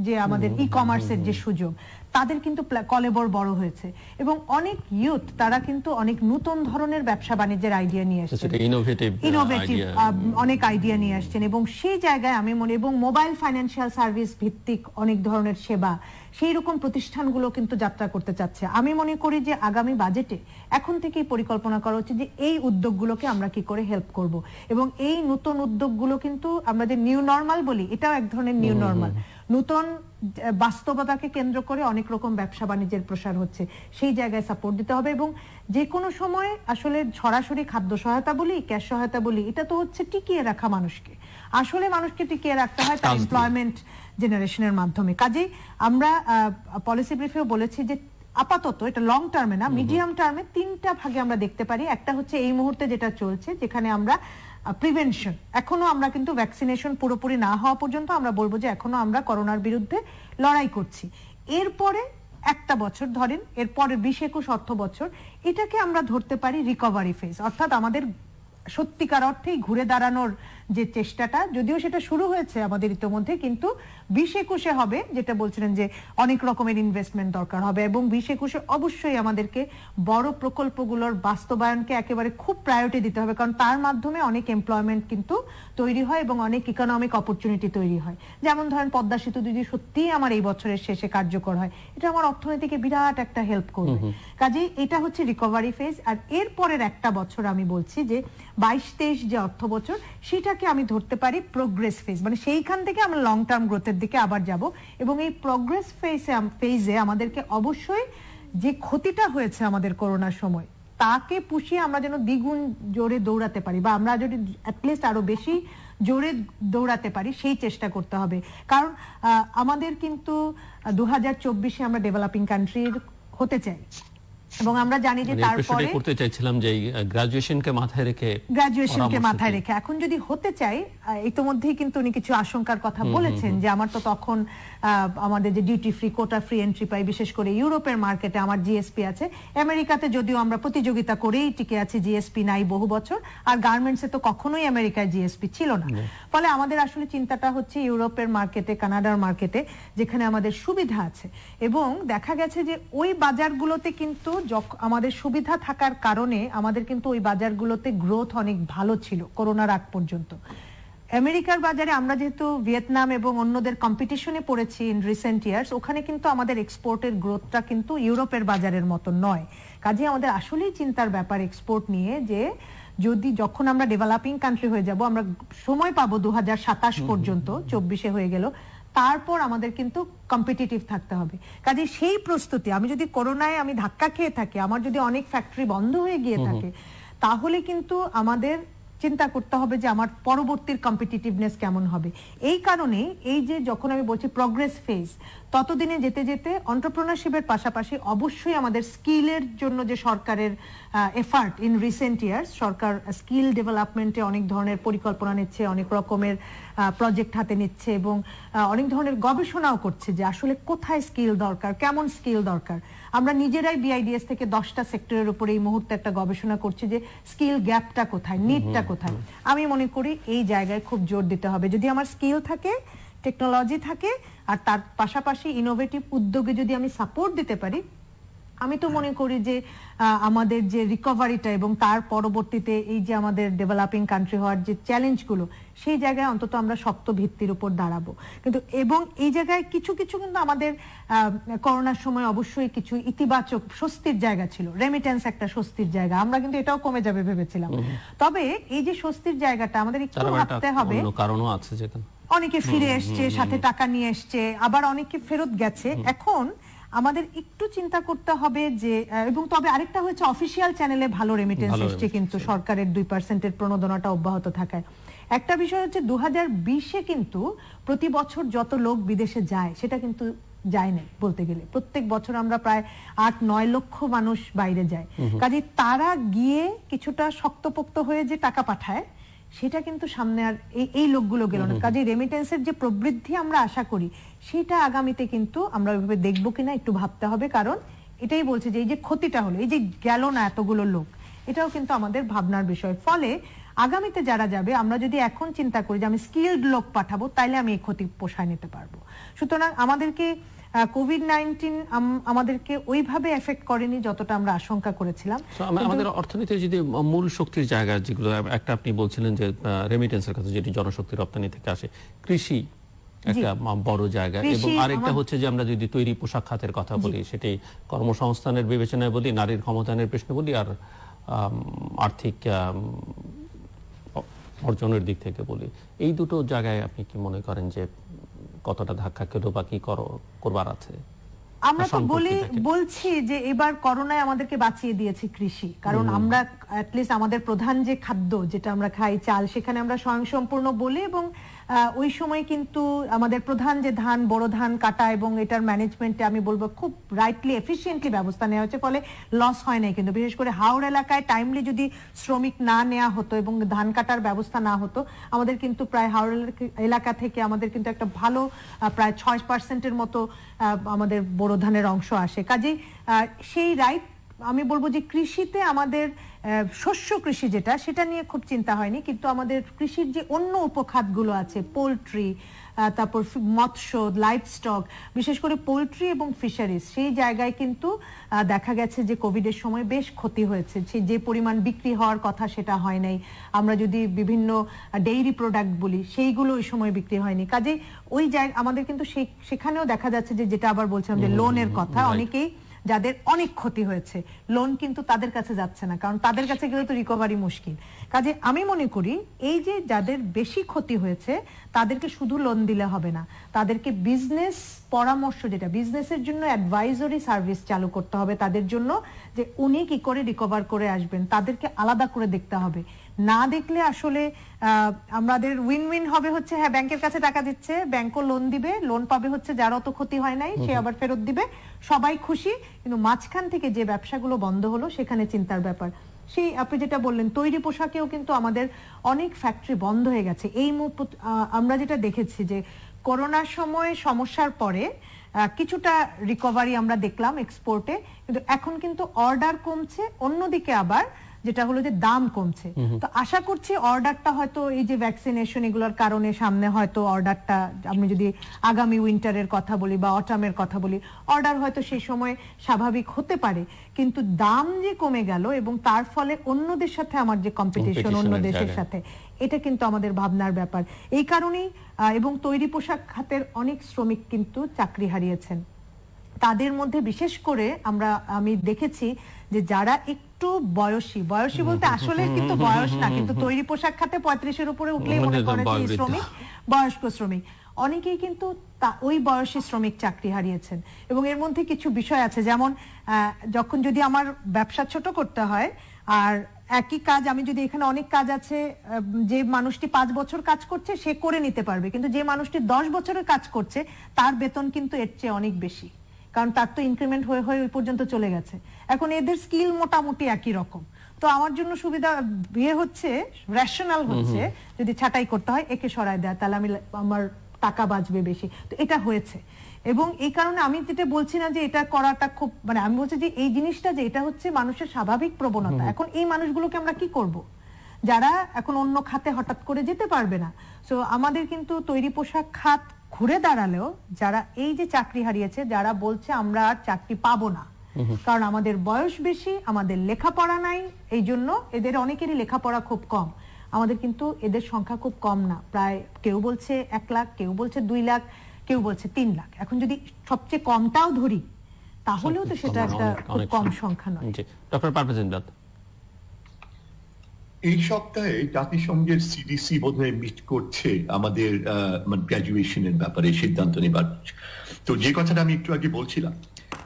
যে আমাদের ই কমার্সের যে সুযোগ, তাদের কিন্তু কলেবর বড় হয়েছে। এবং অনেক ইউথ তারা কিন্তু অনেক নতুন ধরনের ব্যবসা বাণিজ্যের আইডিয়া নিয়ে আসছেন, ইনোভেটিভ অনেক আইডিয়া নিয়ে আসছেন। এবং সেই জায়গায় আমি মনে, এবং মোবাইল ফাইন্যান্সিয়াল সার্ভিস ভিত্তিক অনেক ধরনের সেবা, সেই রকম প্রতিষ্ঠানগুলো কিন্তু যাত্রা করতে চাচ্ছে। আমি মনে করি যে আগামী বাজেটে এখন থেকেই পরিকল্পনা করা উচিত যে এই উদ্যোগগুলোকে আমরা কি করে হেল্প করব। এবং এই নতুন উদ্যোগগুলো কিন্তু আমরা যে নিউ নরমাল বলি, এটাও এক ধরনের নিউ নরমাল। নতুন বাস্তবতাকে কেন্দ্র করে অনেক রকম ব্যবসা বাণিজ্যের প্রসার হচ্ছে, সেই জায়গায় সাপোর্ট দিতে হবে। এবং যে কোনো সময় আসলে সরাসরি খাদ্য সহায়তা বলি, ক্যাশ সহায়তা বলি, এটা তো হচ্ছে টিকিয়ে রাখা মানুষকে, আসলে মানুষকে টিকিয়ে রাখতে হয় তার এমপ্লয়মেন্ট জেনারেশনের মাধ্যমে। কাজেই আমরা পলিসি ব্রিফেও বলেছি যে আপাতত এটা লং টার্মে না, মিডিয়াম টার্মে 3টা ভাগে আমরা দেখতে পারি। একটা হচ্ছে এই মুহূর্তে যেটা চলছে, যেখানে আমরা প্রিভেনশন, এখনো আমরা কিন্তু ভ্যাকসিনেশন পুরোপুরি না হওয়া পর্যন্ত আমরা বলবো যে এখনো আমরা করোনার বিরুদ্ধে লড়াই করছি। এরপরে একটা বছর ধরেন, এরপরে 20-21 অর্থ বছর, এটাকে আমরা ধরতে পারি রিকভারি ফেজ, অর্থাৎ আমাদের সত্যিকার অর্থেই ঘুরে দাঁড়ানোর যে চেষ্টাটা, যদিও সেটা শুরু হয়েছে আমাদের ইতিমধ্যে, কিন্তু 20-21 হবে, যেটা বলছিলেন যে অনেক রকমের ইনভেস্টমেন্ট দরকার হবে, এবং 20-21 অবশ্যই আমাদেরকে বড় প্রকল্পগুলোর বাস্তবায়নকে একেবারে খুব প্রায়োরিটি দিতে হবে, কারণ তার মাধ্যমে অনেক এমপ্লয়মেন্ট কিন্তু তৈরি হয় এবং অনেক ইকোনমিক অপরচুনিটি তৈরি হয়। যেমন ধরেন পদ্মা সেতু যদি সত্যিই আমার এই বছরের শেষে কার্যকর হয়, এটা আমার অর্থনীতিকে বিরাট একটা হেল্প করবে। কাজেই এটা হচ্ছে রিকভারি ফেজ। আর এরপরের একটা বছর আমি বলছি যে 22-23 যে অর্থ বছর, সেটাকে আমি ধরতে পারি প্রোগ্রেস ফেজ, মানে সেইখান থেকে আমরা লং টার্ম গ্রোথের দিকে আবার যাব। এবং এই প্রোগ্রেস ফেজে আমাদেরকে অবশ্যই যে ক্ষতিটা হয়েছে আমাদের করোনার সময়, তাকে পুষিয়ে আমরা যেন দ্বিগুণ জোরে দৌড়াতে পারি, বা আমরা যদি অ্যাটলিস্ট আরো বেশি জোরে দৌড়াতে পারি সেই চেষ্টা করতে হবে। কারণ আমাদের কিন্তু 2024-এ আমরা ডেভেলপিং কান্ট্রি হতে চাই, এবং আমরা জানি যে তারপরে করতে চাইছিলাম যে গ্রাজুয়েশনকে মাথায় রেখে এখন যদি হতে চাই, ইতোমধ্যেই কিন্তু উনি কিছু আশঙ্কার কথা বলেছেন যে আমার তো তখন আমাদের যে duty free, quota free entry পাই, বিশেষ করে ইউরোপের মার্কেটে আমার জিএসপি আছে, আমেরিকাতে যদিও আমরা প্রতিযোগিতা করেই টিকে আছি, জিএসপি নাই বহু বছর, আর গার্মেন্টসে তো কখনোই আমেরিকায় জিএসপি ছিল না। ফলে আমাদের আসলে চিন্তাটা হচ্ছে ইউরোপের মার্কেটে, কানাডার মার্কেটে, যেখানে আমাদের সুবিধা আছে। এবং দেখা গেছে যে ওই বাজারগুলোতে কিন্তু আমাদের সুবিধা থাকার কারণে আমাদের কিন্তু ওই বাজারগুলোতে গ্রোথ অনেক ভালো ছিল করোনার আগ পর্যন্ত। আমেরিকার বাজারে আমরা যেহেতু ভিয়েতনাম এবং অন্যদের কম্পিটিশনে পড়েছি ইন রিসেন্ট ইয়ার্স, ওখানে কিন্তু আমাদের এক্সপোর্টের গ্রোথটা কিন্তু ইউরোপের বাজারের মতো নয়। কাজে আমাদের আসলেই চিন্তার ব্যাপার এক্সপোর্ট নিয়ে, যে যখন আমরা ডেভেলপিং কান্ট্রি হয়ে যাব, আমরা সময় পাবো 2027 পর্যন্ত, 24-এ হয়ে গেল, তারপর আমাদের কিন্তু কম্পিটিটিভ থাকতে হবে। কাজে সেই প্রস্তুতি, আমি যদি করোনায় আমি ধাক্কা খেয়ে থাকি, আমার যদি অনেক ফ্যাক্টরি বন্ধ হয়ে গিয়ে থাকে, তাহলে কিন্তু আমাদের চিন্তা করতে হবে যে আমার পরবর্তীর কম্পিটিটিভনেস কেমন হবে। এই কারণে এই যে যখন আমি বলছি প্রোগ্রেস ফেজ, ততদিনে যেতে যেতে এন্টারপ্রেনারশিপের পাশাপাশি অবশ্যই আমাদের স্কিলের জন্য যে সরকারের এফার্ট ইন রিসেন্ট ইয়ার্স, সরকার স্কিল ডেভেলপমেন্টে অনেক ধরনের পরিকল্পনা নিচ্ছে, অনেক রকমের প্রজেক্ট হাতে নিচ্ছে, এবং অনেক ধরনের গবেষণাও করছে যে আসলে কোথায় স্কিল দরকার, কেমন স্কিল দরকার। আমরা নিজেরাই বিআইডিএস থেকে 10টা সেক্টরের উপরে এই মুহূর্তে একটা গবেষণা করছি যে স্কিল গ্যাপটা কোথায়, নিডটা কোথায়। আমি মনে করি এই জায়গায় খুব জোর দিতে হবে। যদি আমার স্কিল থাকে, টেকনোলজি থাকে, আর তার পাশাপাশি ইনোভেটিভ উদ্যোগে যদি আমি সাপোর্ট দিতে পারি, আমি তো মনে করি যে আমাদের যে রিকভারিটা এবং তার পরবর্তীতে এই যে আমাদের ডেভেলপিং কান্ট্রি হওয়ার যে চ্যালেঞ্জগুলো, সেই জায়গায় অন্তত আমরা শক্ত ভিত্তির উপর দাঁড়াবো। কিন্তু এবং এই জায়গায় কিছু কিছু কিন্তু আমাদের করোনার সময় অবশ্যই কিছু ইতিবাচক স্বস্তির জায়গা ছিল। রেমিটেন্স একটা স্বস্তির জায়গা, আমরা কিন্তু এটাও কমে যাবে ভেবেছিলাম। তবে এই যে স্বস্তির জায়গাটা আমাদের একটু ভাবতে হবে, কারণও আছে যেখানে অনেকে ফিরে এসছে, সাথে টাকা নিয়ে এসছে, আবার অনেকে ফেরত গেছে। এখন আমাদের একটু চিন্তা করতে হবে যে, এবং তবে আরেকটা হচ্ছে অফিসিয়াল চ্যানেলে ভালো রেমিটেন্স এসছে, কিন্তু সরকারের 2% প্রণোদনাটা অব্যাহত থাকায়। একটা বিষয় হচ্ছে 2020-এ কিন্তু প্রতি বছর যত লোক বিদেশে যায়, সেটা কিন্তু যায় না বলতে গেলে। প্রত্যেক বছর আমরা প্রায় 8-9 লক্ষ মানুষ বাইরে যায়। কাজে তারা গিয়ে কিছুটা শক্তপোক্ত হয়ে যে টাকা পাঠায়, সেটা কিন্তু সামনে আর এই লোকগুলো গেল না। কাজে রেমিটেন্সের যে প্রবৃদ্ধি আমরা আশা করি, সেটা আগামীতে কিন্তু আমরা ওইভাবে দেখবো কিনা একটু ভাবতে হবে। কারণ এটাই বলছে যে এই যে ক্ষতিটা হলো, এই যে গেল না এতগুলো লোক, এটাও কিন্তু আমাদের ভাবনার বিষয়। ফলে আগামীতে যারা যাবে, আমরা যদি এখন চিন্তা করি যে আমি স্কিলড লোক পাঠাবো, তাইলে আমি এই ক্ষতি পোষায় নিতে পারবো। সুতরাং আমাদেরকে কোভিড-19 আমাদেরকে ওইভাবে এফেক্ট করেনি যতটা আমরা আশঙ্কা করেছিলাম। আমাদের অর্থনীতির যদি মূল শক্তির জায়গা যেগুলো, একটা আপনি বলছিলেন যে রেমিটেন্সের কথা, যেটি জনশক্তি রপ্তানি থেকে আসে, কৃষি একটা বড় জায়গা, এবং আরেকটা হচ্ছে যে আমরা যদি তৈরি পোশাক খাতের কথা বলি, সেটি কর্মসংস্থানের বিবেচনায় বলি, নারীর ক্ষমতায়নের প্রশ্নে বলি, আর আর্থিক অর্জনের দিক থেকে বলি, এই দুটো জায়গায় আপনি কি মনে করেন যে কতটা ধাক্কা খেলো বা কি করবার আছে? আমরা তো বলছি যে এবার করোনায় আমাদেরকে বাঁচিয়ে দিয়েছে কৃষি। কারণ আমরা অ্যাটলিস্ট আমাদের প্রধান যে খাদ্য যেটা আমরা খাই, চাল, সেখানে আমরা স্বয়ংসম্পূর্ণ বলি, এবং ওই সময় কিন্তু আমাদের প্রধান যে ধান, বড় ধান কাটা এবং এটার ম্যানেজমেন্টে আমি বলবো খুব রাইটলি এফিশিয়েন্টলি ব্যবস্থা নেওয়া হচ্ছে, ফলে লস হয় নাই। কিন্তু বিশেষ করে হাওড় এলাকায় টাইমলি যদি শ্রমিক না নেওয়া হতো এবং ধান কাটার ব্যবস্থা না হতো, আমাদের কিন্তু প্রায় হাওড় এলাকা থেকে আমাদের কিন্তু একটা ভালো প্রায় 6%-এর মতো আমাদের বড় ধানের অংশ আসে। কাজেই সেই রাইট আমি বলবো যে কৃষিতে আমাদের শস্য কৃষি যেটা সেটা নিয়ে খুব চিন্তা হয়নি, কিন্তু আমাদের কৃষির যে অন্য উপখাতগুলো আছে, পোল্ট্রি, তারপর মৎস্য, লাইভস্টক, বিশেষ করে পোল্ট্রি এবং ফিশারিজ, সেই জায়গায় কিন্তু দেখা গেছে যে কোভিডের সময় বেশ ক্ষতি হয়েছে। যে পরিমাণ বিক্রি হওয়ার কথা সেটা হয় নাই। আমরা যদি বিভিন্ন ডেইরি প্রোডাক্ট বলি, সেইগুলো ওই সময় বিক্রি হয়নি। কাজেই ওই জায়গা আমাদের কিন্তু সেখানেও দেখা যাচ্ছে যে, যেটা আবার বলছিলাম যে লোনের কথা, অনেকেই যাদের অনেক ক্ষতি হয়েছে লোন কিন্তু তাদের কাছে যাচ্ছে না, কারণ তাদের কাছে গেলে তো রিকভারি মুশকিল। কাজে আমি মনে করি এই যে যাদের বেশি ক্ষতি হয়েছে তাদেরকে শুধু লোন দিলে হবে না, তাদেরকে বিজনেস পরামর্শ, যেটা বিজনেসের জন্য অ্যাডভাইজরি সার্ভিস চালু করতে হবে তাদের জন্য, যে উনি কি করে রিকভার করে আসবেন, তাদেরকে আলাদা করে দেখতে হবে। না দেখলে আসলে আমাদের উইন উইন হবে হচ্ছে, হ্যাঁ ব্যাংকের কাছে টাকা দিচ্ছে, ব্যাংকও লোন দিবে, লোন পাবে হচ্ছে যার অত ক্ষতি হয় নাই সে আবার ফেরত দিবে, সবাই খুশি। কিন্তু মাঝখান থেকে যে ব্যবসাগুলো বন্ধ হলো সেখানে চিন্তার ব্যাপার। সেই আপনি যেটা বললেন তৈরি পোশাকেও কিন্তু আমাদের অনেক ফ্যাক্টরি বন্ধ হয়ে গেছে। এই আমরা যেটা দেখেছি যে করোনার সময় সমস্যার পরে কিছুটা রিকভারি আমরা দেখলাম এক্সপোর্টে, কিন্তু এখন কিন্তু অর্ডার কমছে, অন্যদিকে আবার যেটা হলো যে দাম কমছে। তো আশা করছি অর্ডারটা হয়তো এই যে ভ্যাকসিনেশন এগুলোর কারণে সামনে হয়তো অর্ডারটা, আমি যদি আগামী উইন্টারের কথা বলি বা অটামের কথা বলি, অর্ডার হয়তো সেই সময় স্বাভাবিক হতে পারে, কিন্তু দাম যে কমে গেল এবং তার ফলে অন্যদের সাথে আমার যে কম্পিটিশন অন্য দেশের সাথে, এটা কিন্তু আমাদের ভাবনার ব্যাপার। এই কারণেই এবং তৈরি পোশাক খাতের অনেক শ্রমিক কিন্তু চাকরি হারিয়েছেন। তাদের মধ্যে বিশেষ করে আমি দেখেছি যে যারা একটু বয়সী বলতে আসলে কিন্তু বয়স না, কিন্তু তৈরি পোশাক খাতে 35-এর উপরে উঠলেই মনে করে যে শ্রমিক, বয়স্ক শ্রমিক, অনেকেই কিন্তু ওই বয়সী শ্রমিক চাকরি হারিয়েছেন। এবং এর মধ্যে কিছু বিষয় আছে, যেমন যখন যদি আমার ব্যবসা ছোট করতে হয় আর একই কাজ, আমি যদি এখানে অনেক কাজ আছে, যে মানুষটি 5 বছর কাজ করছে সে করে নিতে পারবে, কিন্তু যে মানুষটি 10 বছরের কাজ করছে তার বেতন কিন্তু এর চেয়ে অনেক বেশি, কারণ তার তো ইনক্রিমেন্ট হয়ে ওই পর্যন্ত চলে গেছে। এখন এদের স্কিল মোটামুটি একই রকম। তো আমার জন্য সুবিধা হচ্ছে, রেশনাল হচ্ছে, যদি ছাঁটাই করতে হয় একে সরায় দেয়, তাহলে আমার টাকা বাঁচবে বেশি। তো এটা হয়েছে, এবং এই কারণে আমি যেটা বলছি না যে এটা করাটা খুব, আমি বলছি যে এই জিনিসটা যে এটা হচ্ছে মানুষের স্বাভাবিক প্রবণতা। এখন এই মানুষগুলোকে আমরা কি করব, যারা এখন অন্য খাতে হঠাৎ করে যেতে পারবে না। সো আমাদের কিন্তু তৈরি পোশাক খাত ঘুরে দাঁড়ালেও যারা এই যে চাকরি হারিয়েছে, যারা বলছে আমরা আর চাকরি পাবো না, কারণ আমাদের বয়স বেশি, আমাদের লেখাপড়া নাই, এই জন্য এদের অনেকেরই লেখাপড়া খুব কম। আমাদের কিন্তু এদের সংখ্যা খুব কম না, প্রায় কেউ বলছে 1 লাখ, কেউ বলছে 2 লাখ, কেউ বলছে 3 লাখ। এখন যদি সবচেয়ে কমটাও ধরি তাহলেও তো সেটা একটা খুব কম সংখ্যা নয়। ডক্টর পারভেজ ইমদাদ, এই সপ্তাহে জাতিসংঘের সিডিসি বোধহয় মিট করছে আমাদের গ্র্যাজুয়েশনের ব্যাপারে সিদ্ধান্ত নেবার। তো যে কথাটা আমি একটু আগে বলছিলাম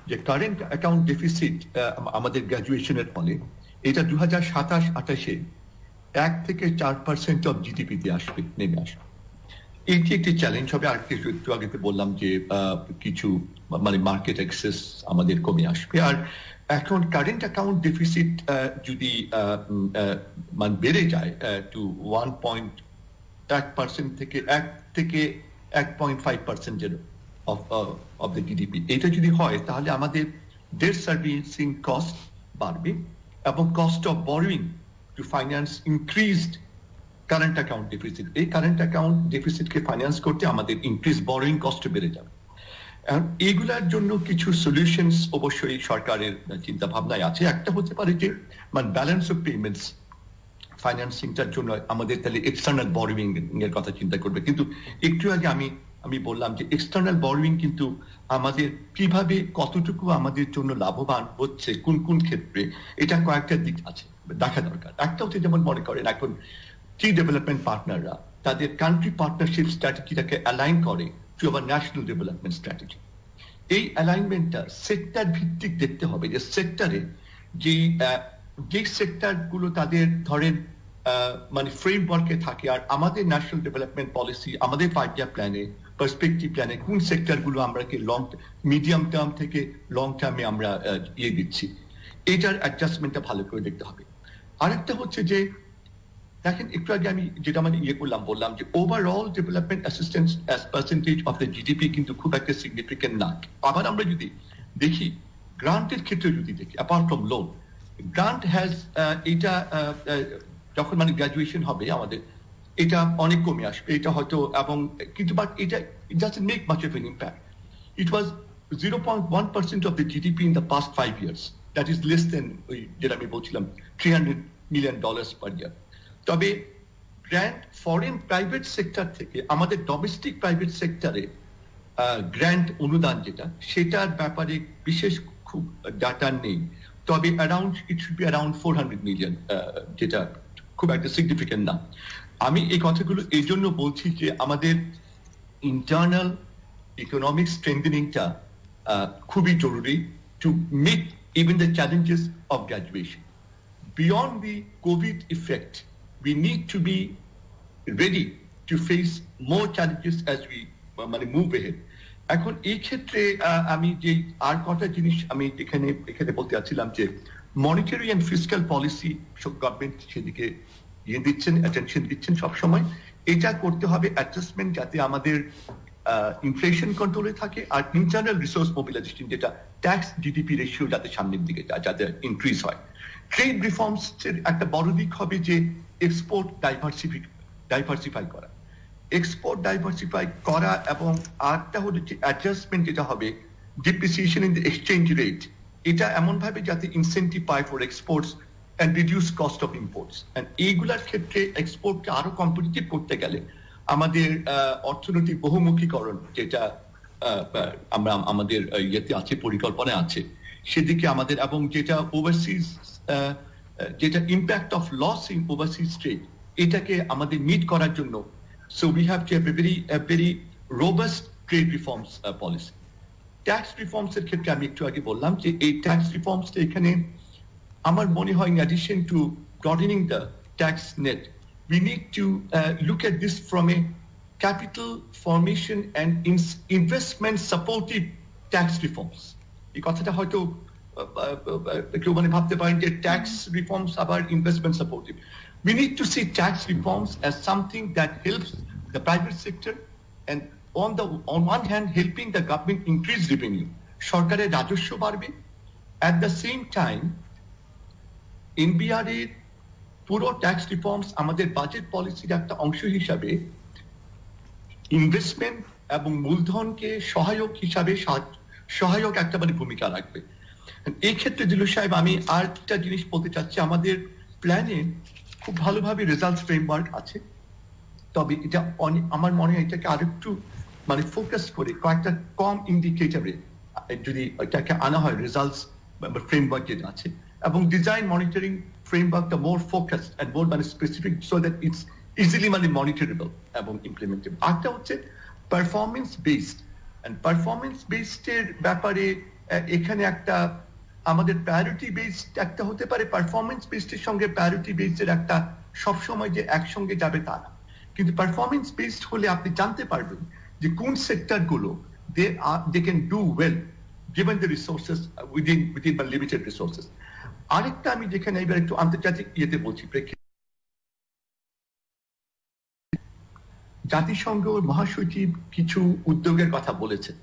যে কারেন্ট অ্যাকাউন্ট ডেফিসিট আমাদের গ্র্যাজুয়েশনের ফলে এটা 2027-28-এ 1 থেকে 4% অফ জিডিপিতে আসবে, নেমে আসবে। এটি একটি চ্যালেঞ্জ হবে। আর একটু আগে বললাম যে কিছু মার্কেট অ্যাক্সেস আমাদের কমে আসবে। আর এখন কারেন্ট অ্যাকাউন্ট ডেফিসিট যদি বেড়ে যায় টু 1.1% থেকে 1.5% অফ দ্য জিডিপি, এটা যদি হয় তাহলে আমাদের ডেট সার্ভিসিং কস্ট বাড়বে এবং cost of borrowing two finance increased current account deficit. এই কারেন্ট অ্যাকাউন্ট ডেফিসিটকে ফাইন্যান্স করতে আমাদের ইনক্রিজ বরোয়িং কস্ট বেড়ে যাবে। এগুলার জন্য কিছু সলিউশনস অবশ্যই সরকারের চিন্তা ভাবনায় আছে। একটা হতে পারে যে ব্যালেন্স অফ পেমেন্টস ফাইন্যান্সিংটার জন্য আমাদের তাহলে এক্সটার্নাল বরোয়িং এর কথা চিন্তা করবে। কিন্তু একটু আগে আমি বললাম যে এক্সটার্নাল বরোয়িং কিন্তু আমাদের কিভাবে কতটুকু আমাদের জন্য লাভবান হচ্ছে, কোন কোন ক্ষেত্রে, এটা কয়েকটা দিক আছে দেখা দরকার। একটা হচ্ছে যেমন মনে করেন এখন কি ডেভেলপমেন্ট পার্টনাররা তাদের কান্ট্রি পার্টনারশিপ স্ট্র্যাটেজিটাকে অ্যালাইন করে to our national development strategy. এই অ্যালাইনমেন্টটা সেক্টর ভিত্তিক দেখতে হবে, যে সেক্টরে যে সেক্টর গুলো তাদের ধরেন ফ্রেমওয়ার্কে থাকে, আর আমাদের ন্যাশনাল ডেভেলপমেন্ট পলিসি, আমাদের 5-year প্ল্যানে, পার্সপেক্টিভ প্ল্যানে কোন সেক্টর গুলো আমরা মিডিয়াম টার্ম থেকে লং টার্মে আমরা দিচ্ছি, এটার অ্যাডজাস্টমেন্টটা ভালো করে দেখতে হবে। আরেকটা হচ্ছে যে দেখেন একটু আগে আমি যেটা বললাম যে overall development assistance as percentage of the GDP কিন্তু খুব একটা সিগনিফিকেন্ট না। আবার আমরা যদি দেখি গ্রান্টের ক্ষেত্রে যদি দেখি, apart from loan, grant has এটা যখন মানে গ্রাজুয়েশন হবে আমাদের, এটা অনেক কমে আসবে, এটা হয়তো, এবং কিন্তু বাট এটা it doesn't make much of an impact. It was 0.1% of the GDP in the past 5 years. That is less than যেটা আমি বলছিলাম $300 million per year. তবে গ্র্যান্ট ফরেন প্রাইভেট সেক্টর থেকে আমাদের ডোমেস্টিক প্রাইভেট সেক্টরে গ্র্যান্ট অনুদান যেটা, সেটার ব্যাপারে বিশেষ খুব ডাটা নেই, তবে it should be around 400 million, যেটা খুব একটা সিগনিফিকেন্ট না। আমি এই কথাগুলো এই জন্য বলছি যে আমাদের ইন্টারনাল ইকোনমিক স্ট্রেংথেনিংটা খুবই জরুরি to meet even the challenges of graduation. Beyond the COVID effect, we need to be ready to face more challenges as we move ahead. এখন এই ক্ষেত্রে আমি যে আর কটা জিনিস আমি এখানে বলতে চাচ্ছিলাম যে monetary and fiscal policy government সেদিকে অ্যাটেনশন দিচ্ছেন সবসময়। এটা করতে হবে অ্যাডজাস্টমেন্ট যাতে আমাদের ইনফ্লেশন কন্ট্রোলে থাকে, আর ইন্টারনাল রিসোর্স মোবিলাইজেশন যেটা ট্যাক্স জিডিপি রেশিও যাতে সামনের দিকে যায়, যাতে ইনক্রিজ হয়। ট্রেড রিফর্মস এর একটা বড় দিক হবে যে এক্সপোর্ট ডাইভার্সিফাই করা, এবং আরেকটা হলো যে অ্যাডজাস্টমেন্ট যেটা হবে depreciation in the exchange rate, এটা এমন ভাবে যাতে ইনসেন্টিভ পায় for exports and reduce cost of imports. And এইগুলার ক্ষেত্রে এক্সপোর্টকে আরো কম্পিটিটিভ করতে গেলে আমাদের অর্থনৈতিক বহুমুখীকরণ যেটা আমরা আমাদের ইয়েতে আছে, পরিকল্পনায় আছে, সেদিকে আমাদের, এবং যেটা ওভারসিজ যেটা impact of loss in overseas trade, এটাকে আমাদের মিট করার জন্য so we have to have a very robust trade reforms policy. Tax reforms এর ক্ষেত্রে আমি একটু আগে বললাম যে এই ট্যাক্স রিফর্মসটা এখানে আমার মনে হয় in addition to broadening the tax net, we need to look at this from a capital formation and investment supportive tax reforms. এই কথাটা হয়তো কেউ ভাবতে পারেন যে ট্যাক্স রিফর্মস আবার investment supportive. We need to see tax reforms as something that helps the private sector and on one hand helping the government increase revenue, সরকারের রাজস্ব বাড়বে, at the same time NBR এর পুরো tax reforms আমাদের budget পলিসির একটা অংশ হিসাবে ইনভেস্টমেন্ট এবং মূলধনকে সহায়ক একটা ভূমিকা রাখবে। এই ক্ষেত্রে দিলু সাহেব আমি আর একটা জিনিস বলতে চাচ্ছি, আমাদের প্ল্যানে খুব ভালোভাবে রেজাল্ট ফ্রেমওয়ার্ক আছে, তবে এটা আমার মনে হয় এটাকে আরেকটু ফোকাস করে কয়েকটা কম ইন্ডিকেটরে যদি এটাকে আনা হয়, রেজাল্টস ফ্রেমওয়ার্ক যেটা আছে, এবং design monitoring framework more focused and more specific so that it's easily monitorable এবং implementable. আরেকটা হচ্ছে performance based, and performance based এর ব্যাপারে এখানে একটা আমাদের প্রায়োরিটি বেসড একটা হতে পারে, পারফরমেন্স বেসড এর সঙ্গে প্রায়োরিটি বেসড এর একটা সবসময় যে একসঙ্গে যাবে তা না, কিন্তু পারফরমেন্স বেসড হলে আপনি জানতে পারবেন যে কোন সেক্টর গুলো they can do well given the resources within the limited resources. আরেকটা আমি যেখানে এবার একটু আন্তর্জাতিক ইয়েতে বলছি, জাতিসংঘ মহাসচিব কিছু উদ্যোগের কথা বলেছেন।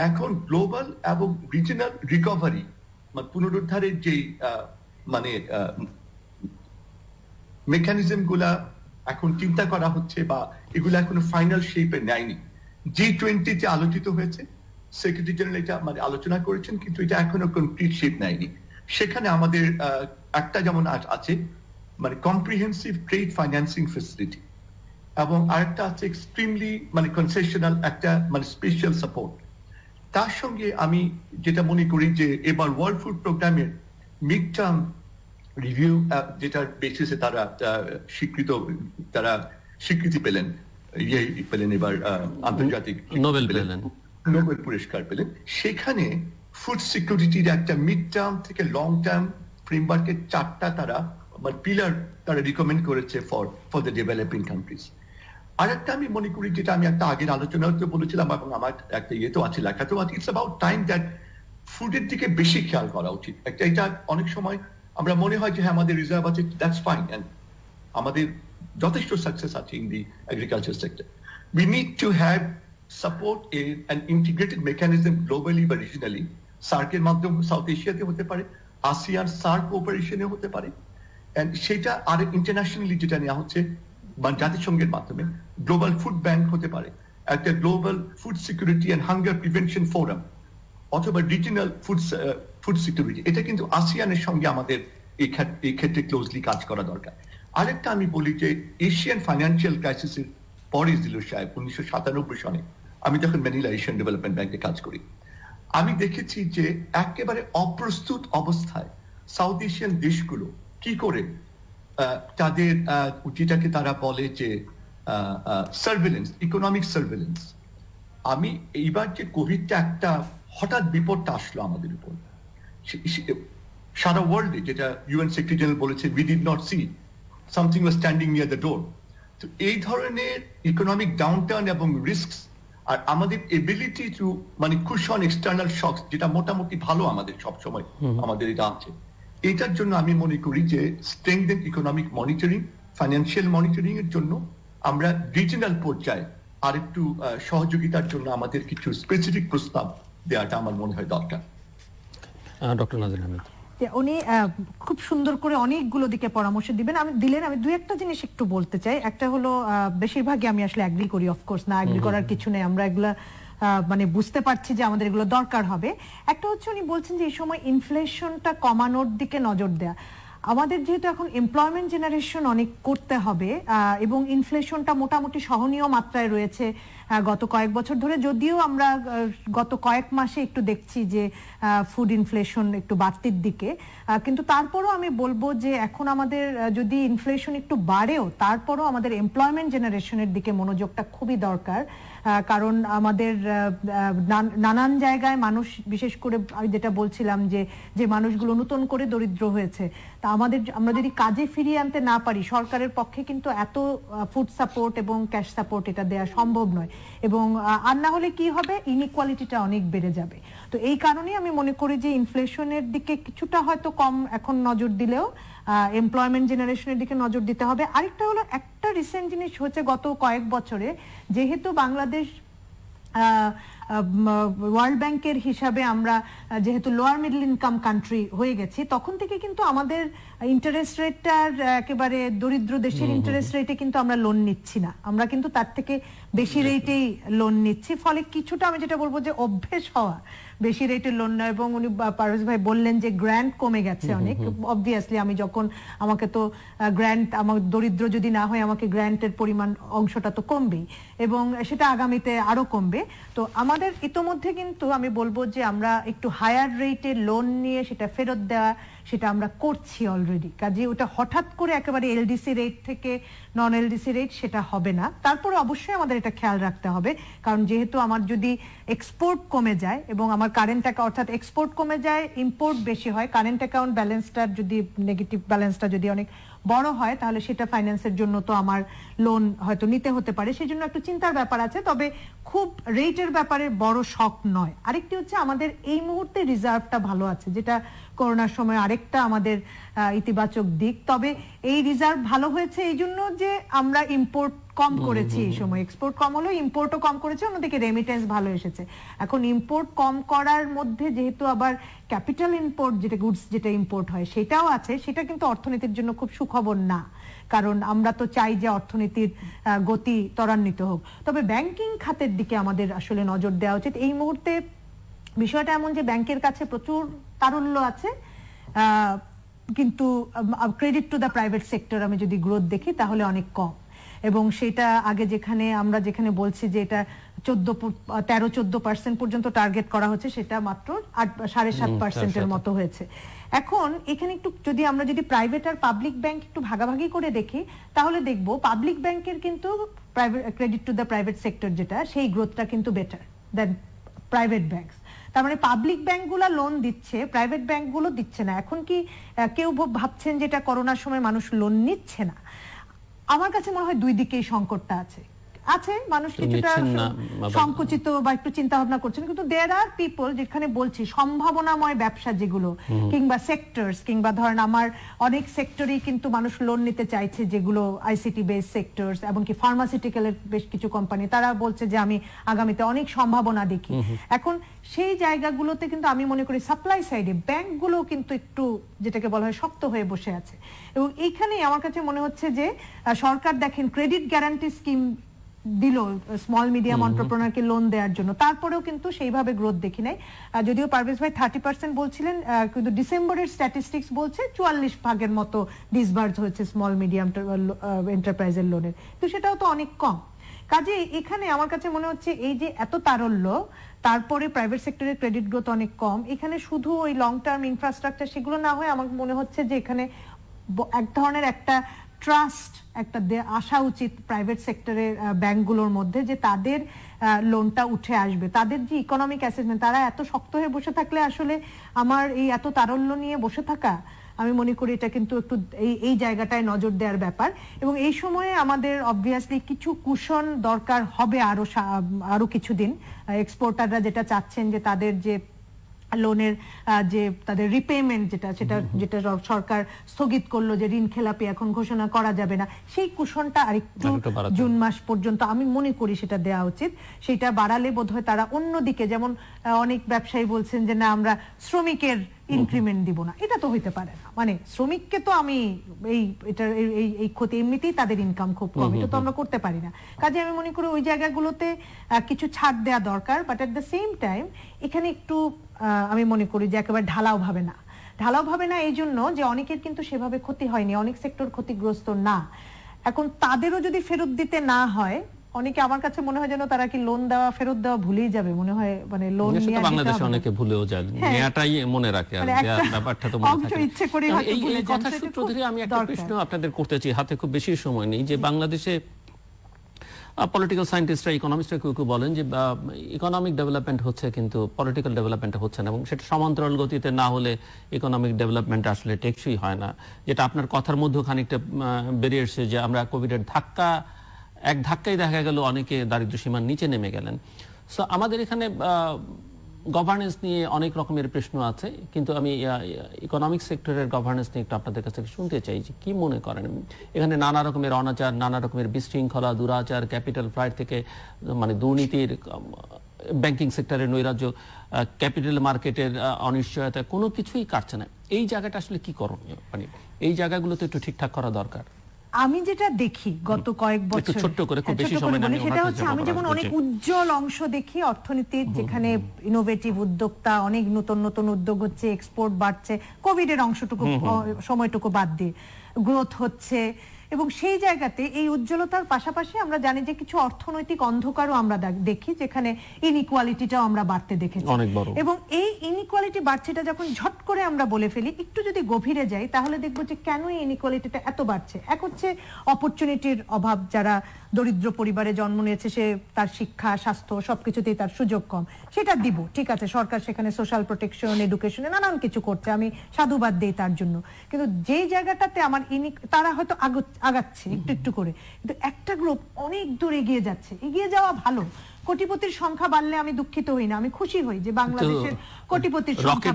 এখন গ্লোবাল এবং রিজিনাল রিকভারি পুনরুদ্ধারের যে মেকানিজম গুলা এখন চিন্তা করা হচ্ছে বা এগুলো এখনো ফাইনাল শেপে নেয়নি। G20 আলোচিত হয়েছে, সেক্রেটারি জেনারেল এটা আলোচনা করেছেন, কিন্তু এটা এখনো কমপ্লিট শেপ নেয়নি। সেখানে আমাদের একটা যেমন আছে কম্প্রিহেন্সিভ ট্রেড ফাইন্যান্সিং ফ্যাসিলিটি, এবং আরেকটা আছে এক্সট্রিমলি কনসেশনাল একটা স্পেশাল সাপোর্ট। তার সঙ্গে আমি যেটা মনে করি যে এবার ওয়ার্ল্ড ফুড প্রোগ্রামের মিড টার্ম রিভিউ যেটার বেসিসে তারা স্বীকৃতি পেলেন, এবার আন্তর্জাতিক নোবেল পুরস্কার পেলেন, সেখানে ফুড সিকিউরিটির একটা মিড টার্ম থেকে লং টার্ম ফ্রেমওয়ার্কের 4টা তারা পিলার তারা রিকমেন্ড করেছে ফর দ্য ডেভেলপিং কান্ট্রিজ। আরেকটা আমি মনে করি যেটা আমি একটা আগের আলোচনাতে বলেছিলাম এবং আমার একটা ইয়েতেও আছে, লেখাতেও আছে, ইটস অ্যাবাউট টাইম দ্যাট ফুডের দিকে বেশি খেয়াল করা উচিত। এটা অনেক সময় আমরা মনে হয় যে হ্যাঁ আমাদের রিজার্ভ আছে, দ্যাটস ফাইন, এন্ড আমাদের যথেষ্ট সাকসেস আছে in the agriculture sector. We need to have support an integrated mechanism globally but regionally সার্কের মাধ্যমে সাউথ এশিয়াতে হতে পারে, আসিয়ান সার্ক কোঅপারেশনে হতে পারে, সেটা আর ইন্টারন্যাশনালি যেটা নেওয়া হচ্ছে জাতিসংঘের মাধ্যমে গ্লোবাল ফুড ব্যাংক হতে পারে, একটা global food security and hunger prevention forum, অথবা রিজিনাল ফুড সিকিউরিটি। এটা কিন্তু আসিয়ানের সঙ্গে আমাদের এই ক্ষেত্রে ক্লোজলি কাজ করা দরকার। আরেকটা আমি বলি যে এশিয়ান ফাইন্যান্সিয়াল ক্রাইসিসের পরে জিলুর সাহেব 1997 সনে আমি যখন ম্যানিলা এশিয়ান ডেভেলপমেন্ট ব্যাংকে কাজ করি, আমি দেখেছি যে একেবারে অপ্রস্তুত অবস্থায় সাউথ এশিয়ান দেশগুলো কি করে তাদের যেটাকে তারা বলে যে সার্ভেলেন্স, ইকোনমিক সার্ভেলেন্স। আমি এইবার যে কোভিডটা একটা হঠাৎ বিপদটা আসলো আমাদের উপর, সারা ওয়ার্ল্ডে, যেটা ইউএন সেক্রেটারি জেনারেল বলেছে, we did not see something was standing near the door. তো এই ধরনের ইকোনমিক ডাউনটার্ন এবং রিস্কস আর আমাদের এবিলিটি টু মানে কুশন এক্সটার্নাল শকস, যেটা মোটামুটি ভালো আমাদের সবসময় আমাদের এটা আছে, এটার জন্য আমি মনে করি যে strengthen economic monitoring, financial monitoring এর জন্য আমরা রিজিনাল পর্যায়ে আরেকটু সহযোগিতার জন্য আমাদের কিছু স্পেসিফিক প্রস্তাব দেওয়াটা আমার মনে হয় দরকার। ডক্টর নাজির আহমেদ, উনি খুব সুন্দর করে অনেকগুলো দিকে পরামর্শ দিবেন, আমি দুই একটা জিনিস একটু বলতে চাই। একটা হলো বেশিরভাগই আমি আসলে এগ্রি করি, অফকোর্স না এগ্রি করার কিছু নেই, আমরা এগুলা মানে বুঝতে পারছি যে আমাদের এগুলো দরকার হবে। একটা হচ্ছে উনি বলছেন যে এই সময় ইনফ্লেশনটা কমানোর দিকে নজর দেয়া। আমাদের যেহেতু এখন এমপ্লয়মেন্ট জেনারেশন অনেক করতে হবে এবং ইনফ্লেশনটা মোটামুটি সহনীয় মাত্রায় রয়েছে গত কয়েক বছর ধরে, যদিও আমরা গত কয়েক মাসে একটু দেখছি যে ফুড ইনফ্লেশন একটু বাড়তির দিকে, কিন্তু তারপরও আমি বলবো যে এখন আমাদের যদি ইনফ্লেশন একটু বাড়েও তারপরও আমাদের এমপ্লয়মেন্ট জেনারেশনের দিকে মনোযোগটা খুবই দরকার। কারণ আমাদের নানান জায়গায় মানুষ, বিশেষ করে আমি যেটা বলছিলাম যে মানুষগুলো নতুন করে দরিদ্র হয়েছে, তা আমরা যদি কাজে ফিরিয়ে আনতে না পারি, সরকারের পক্ষে কিন্তু এত ফুড সাপোর্ট এবং ক্যাশ সাপোর্ট এটা দেওয়া সম্ভব নয়, এবং আর না হলে কি হবে, ইনইকুয়ালিটিটা অনেক বেড়ে যাবে। তো এই কারণেই আমি মনে করি যে ইনফ্লেশনের দিকে কিছুটা হয়তো কম এখন নজর দিলেও এমপ্লয়মেন্ট জেনারেশনের দিকে নজর দিতে হবে। আরেকটা হলো, একটা রিসেন্ট জিনিস হচ্ছে গত কয়েক বছরে, যেহেতু বাংলাদেশ ওয়ার্ল্ড ব্যাংকের হিসাবে আমরা যেহেতু লোয়ার মিডল ইনকাম কান্ট্রি হয়ে গেছি, তখন থেকে কিন্তু আমাদের ইন্টারেস্ট রেটটার একেবারে দরিদ্র দেশের ইন্টারেস্ট রেটে কিন্তু আমরা লোন নিচ্ছি না, আমরা কিন্তু তার থেকে বেশি রেটেই লোন নিচ্ছি। ফলে কিছুটা আমি যেটা বলবো যে অভ্যেস হওয়া বেশি রেটের লোন নেয়। এবং উনি পারভেজ ভাই বললেন যে গ্র্যান্ট কমে গেছে অনেক, অবভিয়াসলি আমি যখন আমাকে তো গ্র্যান্ট, আমার দরিদ্র যদি না হয় আমাকে গ্র্যান্টের পরিমাণ অংশটা তো কমবেই, এবং সেটা আগামীতে আরো কমবে। তো আমাদের ইতোমধ্যে কিন্তু আমি বলবো যে আমরা একটু হায়ার রেটে লোন নিয়ে সেটা ফেরত দেওয়া, সেটা আমরা করছি অলরেডি। কাজে ওটা হঠাৎ করে একেবারে এলডিসি রেট থেকে নন এলডিসি রেট সেটা হবে না। তারপরে অবশ্যই আমাদের এটা খেয়াল রাখতে হবে, কারণ যেহেতু আমার যদি এক্সপোর্ট কমে যায় এবং আমার কারেন্ট অ্যাকাউন্ট, অর্থাৎ এক্সপোর্ট কমে যায়, ইম্পোর্ট বেশি হয়, কারেন্ট অ্যাকাউন্ট ব্যালেন্সটার যদি নেগেটিভ ব্যালেন্সটা যদি অনেক বড় হয়, তাহলে সেটা ফাইন্যান্সের জন্য তো আমার লোন হয়তো নিতে হতে পারে, সেই জন্য একটু চিন্তার ব্যাপার আছে। তবে খুব রেটের ব্যাপারে বড় শক নয়। আরেকটি হচ্ছে আমাদের এই মুহূর্তে রিজার্ভটা ভালো আছে, যেটা করোনার সময় আরেকটা আমাদের ইতিবাচক দিক। তবে এই রিজার্ভ ভালো হয়েছে এই জন্য যে আমরা ইম্পোর্ট কম করেছি, এই সময় এক্সপোর্ট কম হলো, ইম্পোর্টও কম করেছে, অন্যদিকে রেমিটেন্স ভালো এসেছে। এখন ইম্পোর্ট কম করার মধ্যে যেহেতু আবার ক্যাপিটাল ইম্পোর্ট, যেটা গুডস যেটা ইম্পোর্ট হয় সেটাও আছে, সেটা কিন্তু অর্থনীতির জন্য খুব সুখবর না, কারণ আমরা তো চাই যে অর্থনীতির গতি ত্বরান্বিত হোক। তবে ব্যাংকিং খাতের দিকে আমাদের আসলে নজর দেওয়া উচিত। এই মুহূর্তে বিষয়টা এমন যে ব্যাংকের কাছে প্রচুর তারল্য আছে, কিন্তু credit to the private sector আমি যদি গ্রোথ দেখি তাহলে অনেক কম, এবং সেটা আগে আমরা যেখানে বলছি যে এটা 13-14% পর্যন্ত টার্গেট করা হচ্ছে, সেটা মাত্র 7.5%-এর মতো হয়েছে। এখন এখানে একটু আমরা যদি প্রাইভেট আর পাবলিক ব্যাংক একটু ভাগাভাগি করে দেখি, তাহলে দেখব পাবলিক ব্যাংকের কিন্তু credit to the private sector যেটা, সেই গ্রোথটা কিন্তু বেটার দ্যান প্রাইভেট ব্যাংকস। তার মানে পাবলিক ব্যাংকগুলো লোন দিচ্ছে, প্রাইভেট ব্যাংকগুলো দিচ্ছে না। এখন কি কেউ ভাবছেন যে এটা করোনার সময় মানুষ লোন নিচ্ছে না? আমার কাছে মনে হয় দুই দিকেই সংকটটা আছে। আছে, মানুষ কিছুটা সংকুচিত বা একটু চিন্তা ভাবনা করছেন, কিন্তু দেয়ার আর পিপল যেখানে বলছি সম্ভাবনাময় ব্যবসা যেগুলো কিংবা সেক্টরস, কিংবা ধরেন আমার অনেক সেক্টরেই কিন্তু মানুষ লোন নিতে চাইছে যেগুলো আইসিটি বেস সেক্টরস, এমনকি ফার্মাসিউটিক্যালের বেশ কিছু কোম্পানি, তারা বলছে যে আমি আগামীতে অনেক সম্ভাবনা দেখি। এখন সেই জায়গাগুলোতে কিন্তু আমি মনে করি সাপ্লাই সাইডে ব্যাংকগুলো কিন্তু একটু যেটাকে বলা হয় শক্ত হয়ে বসে আছে, এবং এইখানেই আমার কাছে মনে হচ্ছে যে সরকার দেখেন ক্রেডিট গ্যারান্টি স্কিম দিল স্মল মিডিয়াম এন্টারপ্রেনারকে লোন দেওয়ার জন্য, তারপরেও কিন্তু সেইভাবে গ্রোথ দেখি নাই। যদিও পারভেজ ভাই 30% বলছিলেন, কিন্তু ডিসেম্বরের স্ট্যাটিস্টিক্স বলছে 44% মতো ডিসবার্স হয়েছে স্মল মিডিয়াম এন্টারপ্রাইজের লোনের, তো সেটাও তো অনেক কম। কাজে এখানে আমার কাছে মনে হচ্ছে এই যে এত তারল্য, তারপরে প্রাইভেট সেক্টরের ক্রেডিট গ্রোথ অনেক কম, এখানে শুধু ওই লং টার্ম ইনফ্রাস্ট্রাকচার সেগুলো না হয় আমার মনে হচ্ছে যে এখানে এক ধরনের একটা ট্রাস্ট একটা আসা উচিত প্রাইভেট সেক্টরের ব্যাংকগুলোর মধ্যে, যে তাদের লোনটা উঠে আসবে, তাদের যে ইকোনমিক অ্যাসেসমেন্ট, তারা এত শক্ত হয়ে বসে থাকলে আসলে আমার এই এত তারল্য নিয়ে বসে থাকা, আমি মনে করি এটা কিন্তু একটু এই জায়গাটায় নজর দেওয়ার ব্যাপার। এবং এই সময়ে আমাদের অবভিয়াসলি কিছু কুশন দরকার হবে আরো কিছুদিন। এক্সপোর্টাররা যেটা চাচ্ছেন যে তাদের যে লোনের যে তাদের রিপেমেন্ট যেটা সরকার স্থগিত করলো, যে ঋণ খেলাপি এখন ঘোষণা করা যাবে না, সেই কুশনটা আরেকটু জুন মাস পর্যন্ত আমি মনে করি সেটা দেওয়া উচিত। সেটা বাড়ালে বোধহয় তারা অন্যদিকে, যেমন অনেক ব্যবসায়ী বলছেন যে না আমরা শ্রমিকের ইনক্রিমেন্ট দিব না, এটা তো হইতে পারে না, মানে শ্রমিককে তো আমি এই ক্ষতি, এমনিতেই তাদের ইনকাম খুব কম, এটা তো আমরা করতে পারি না। কাজে আমি মনে করি ওই জায়গাগুলোতে কিছু ছাড় দেওয়া দরকার, but at the same time এখানে একটু আমি মনে করি যে একেবারে ঢালাও ভাবে না এই জন্য যে অনেকের কিন্তু সেভাবে ক্ষতি হয়নি, অনেক সেক্টর ক্ষতিগ্রস্ত না। এখন তাদেরও যদি ফেরত দিতে না হয়, অনেকে আমার কাছে মনে হয় যেন তারা কি লোন দেওয়া ফেরত দেওয়া ভুলেই যাবে, মনে হয় মানে লোন নিয়ে বাংলাদেশে অনেকে ভুলেও যায়, নেয়াটাই মনে রাখে, আর ব্যাপারটা তো মনে থাকে। ইচ্ছে করে হয়তো ভুলে এই কথা সূত্র ধরে আমি একটা প্রশ্ন আপনাদের করতে চাই, হাতে খুব বেশি সময় নেই, যে বাংলাদেশে পলিটিক্যাল সায়েন্টিস্টরা, ইকোনমিস্টরা কেউ বলেন যে ইকোনমিক ডেভেলপমেন্ট হচ্ছে কিন্তু পলিটিক্যাল ডেভেলপমেন্ট হচ্ছে না, এবং সেটা সমান্তরাল গতিতে না হলে ইকোনমিক ডেভেলপমেন্ট আসলে টেকসই হয় না। যেটা আপনার কথার মধ্যে খানিকটা বেরিয়ে এসেছে যে আমরা কোভিডের এক ধাক্কায় দেখা গেল অনেকে দারিদ্র্য সীমার নিচে নেমে গেলেন। সো আমাদের এখানে গভর্নেন্স নিয়ে অনেক রকমের প্রশ্ন আছে, কিন্তু আমি ইকোনমিক সেক্টরের গভর্নেন্স নিয়ে একটু আপনাদের কাছ থেকে শুনতে চাই যে কি মনে করেন। এখানে নানা রকমের অনাচার, নানা রকমের বিশৃঙ্খলা, দুরাচার, ক্যাপিটাল ফ্লাইট থেকে মানে দুর্নীতির, ব্যাংকিং সেক্টরের নৈরাজ্য, ক্যাপিটাল মার্কেটের অনিশ্চয়তা, কোনো কিছুই কাটছে না। এই জায়গাটা আসলে কি করণীয়, মানে এই জায়গাগুলোতে একটু ঠিকঠাক করা দরকার। আমি যেটা দেখি গত কয়েক বছর, ছোট্ট করে খুব বেশি সময় না, সেটা হচ্ছে আমি যেমন অনেক উজ্জ্বল অংশ দেখি অর্থনীতির, যেখানে ইনোভেটিভ উদ্যোক্তা, অনেক নতুন উদ্যোগ হচ্ছে, এক্সপোর্ট বাড়ছে, কোভিডের অংশটুকু সময়টুকু বাদ দিয়ে গ্রোথ হচ্ছে, এবং সেই জায়গাতে এই উজ্জ্বলতার পাশাপাশি আমরা জানি যে কিছু অর্থনৈতিক অন্ধকারও আমরা দেখি, যেখানে ইনইকুয়ালিটিটাও আমরা বাড়তে দেখেছি, এবং এই ইনইকুয়ালিটি বাড়ছেটা যখন ঝট করে আমরা বলে ফেলি, একটু যদি গভীরে যাই তাহলে দেখবো যে কেন এই ইনইকুয়ালিটিটা এত বাড়ছে। এক হচ্ছে অপরচুনিটির অভাব, যারা দরিদ্র পরিবারে জন্ম নিয়েছে সে তার শিক্ষা, স্বাস্থ্য সবকিছুতেই তার সুযোগ কম, সেটা দিব, ঠিক আছে, সরকার সেখানে সোশ্যাল প্রোটেকশন, এডুকেশনে নানান কিছু করছে, আমি সাধুবাদ দেই তার জন্য, কিন্তু যেই জায়গাটাতে আমার তারা হয়তো আগাচ্ছে একটু করে, কিন্তু একটা গ্রুপ অনেক দূর এগিয়ে যাচ্ছে। এগিয়ে যাওয়া ভালো, কোটিপতির সংখ্যা বাড়লে আমি দুঃখিত হই না, আমি খুশি হই যে বাংলাদেশের কোটিপতির সংখ্যা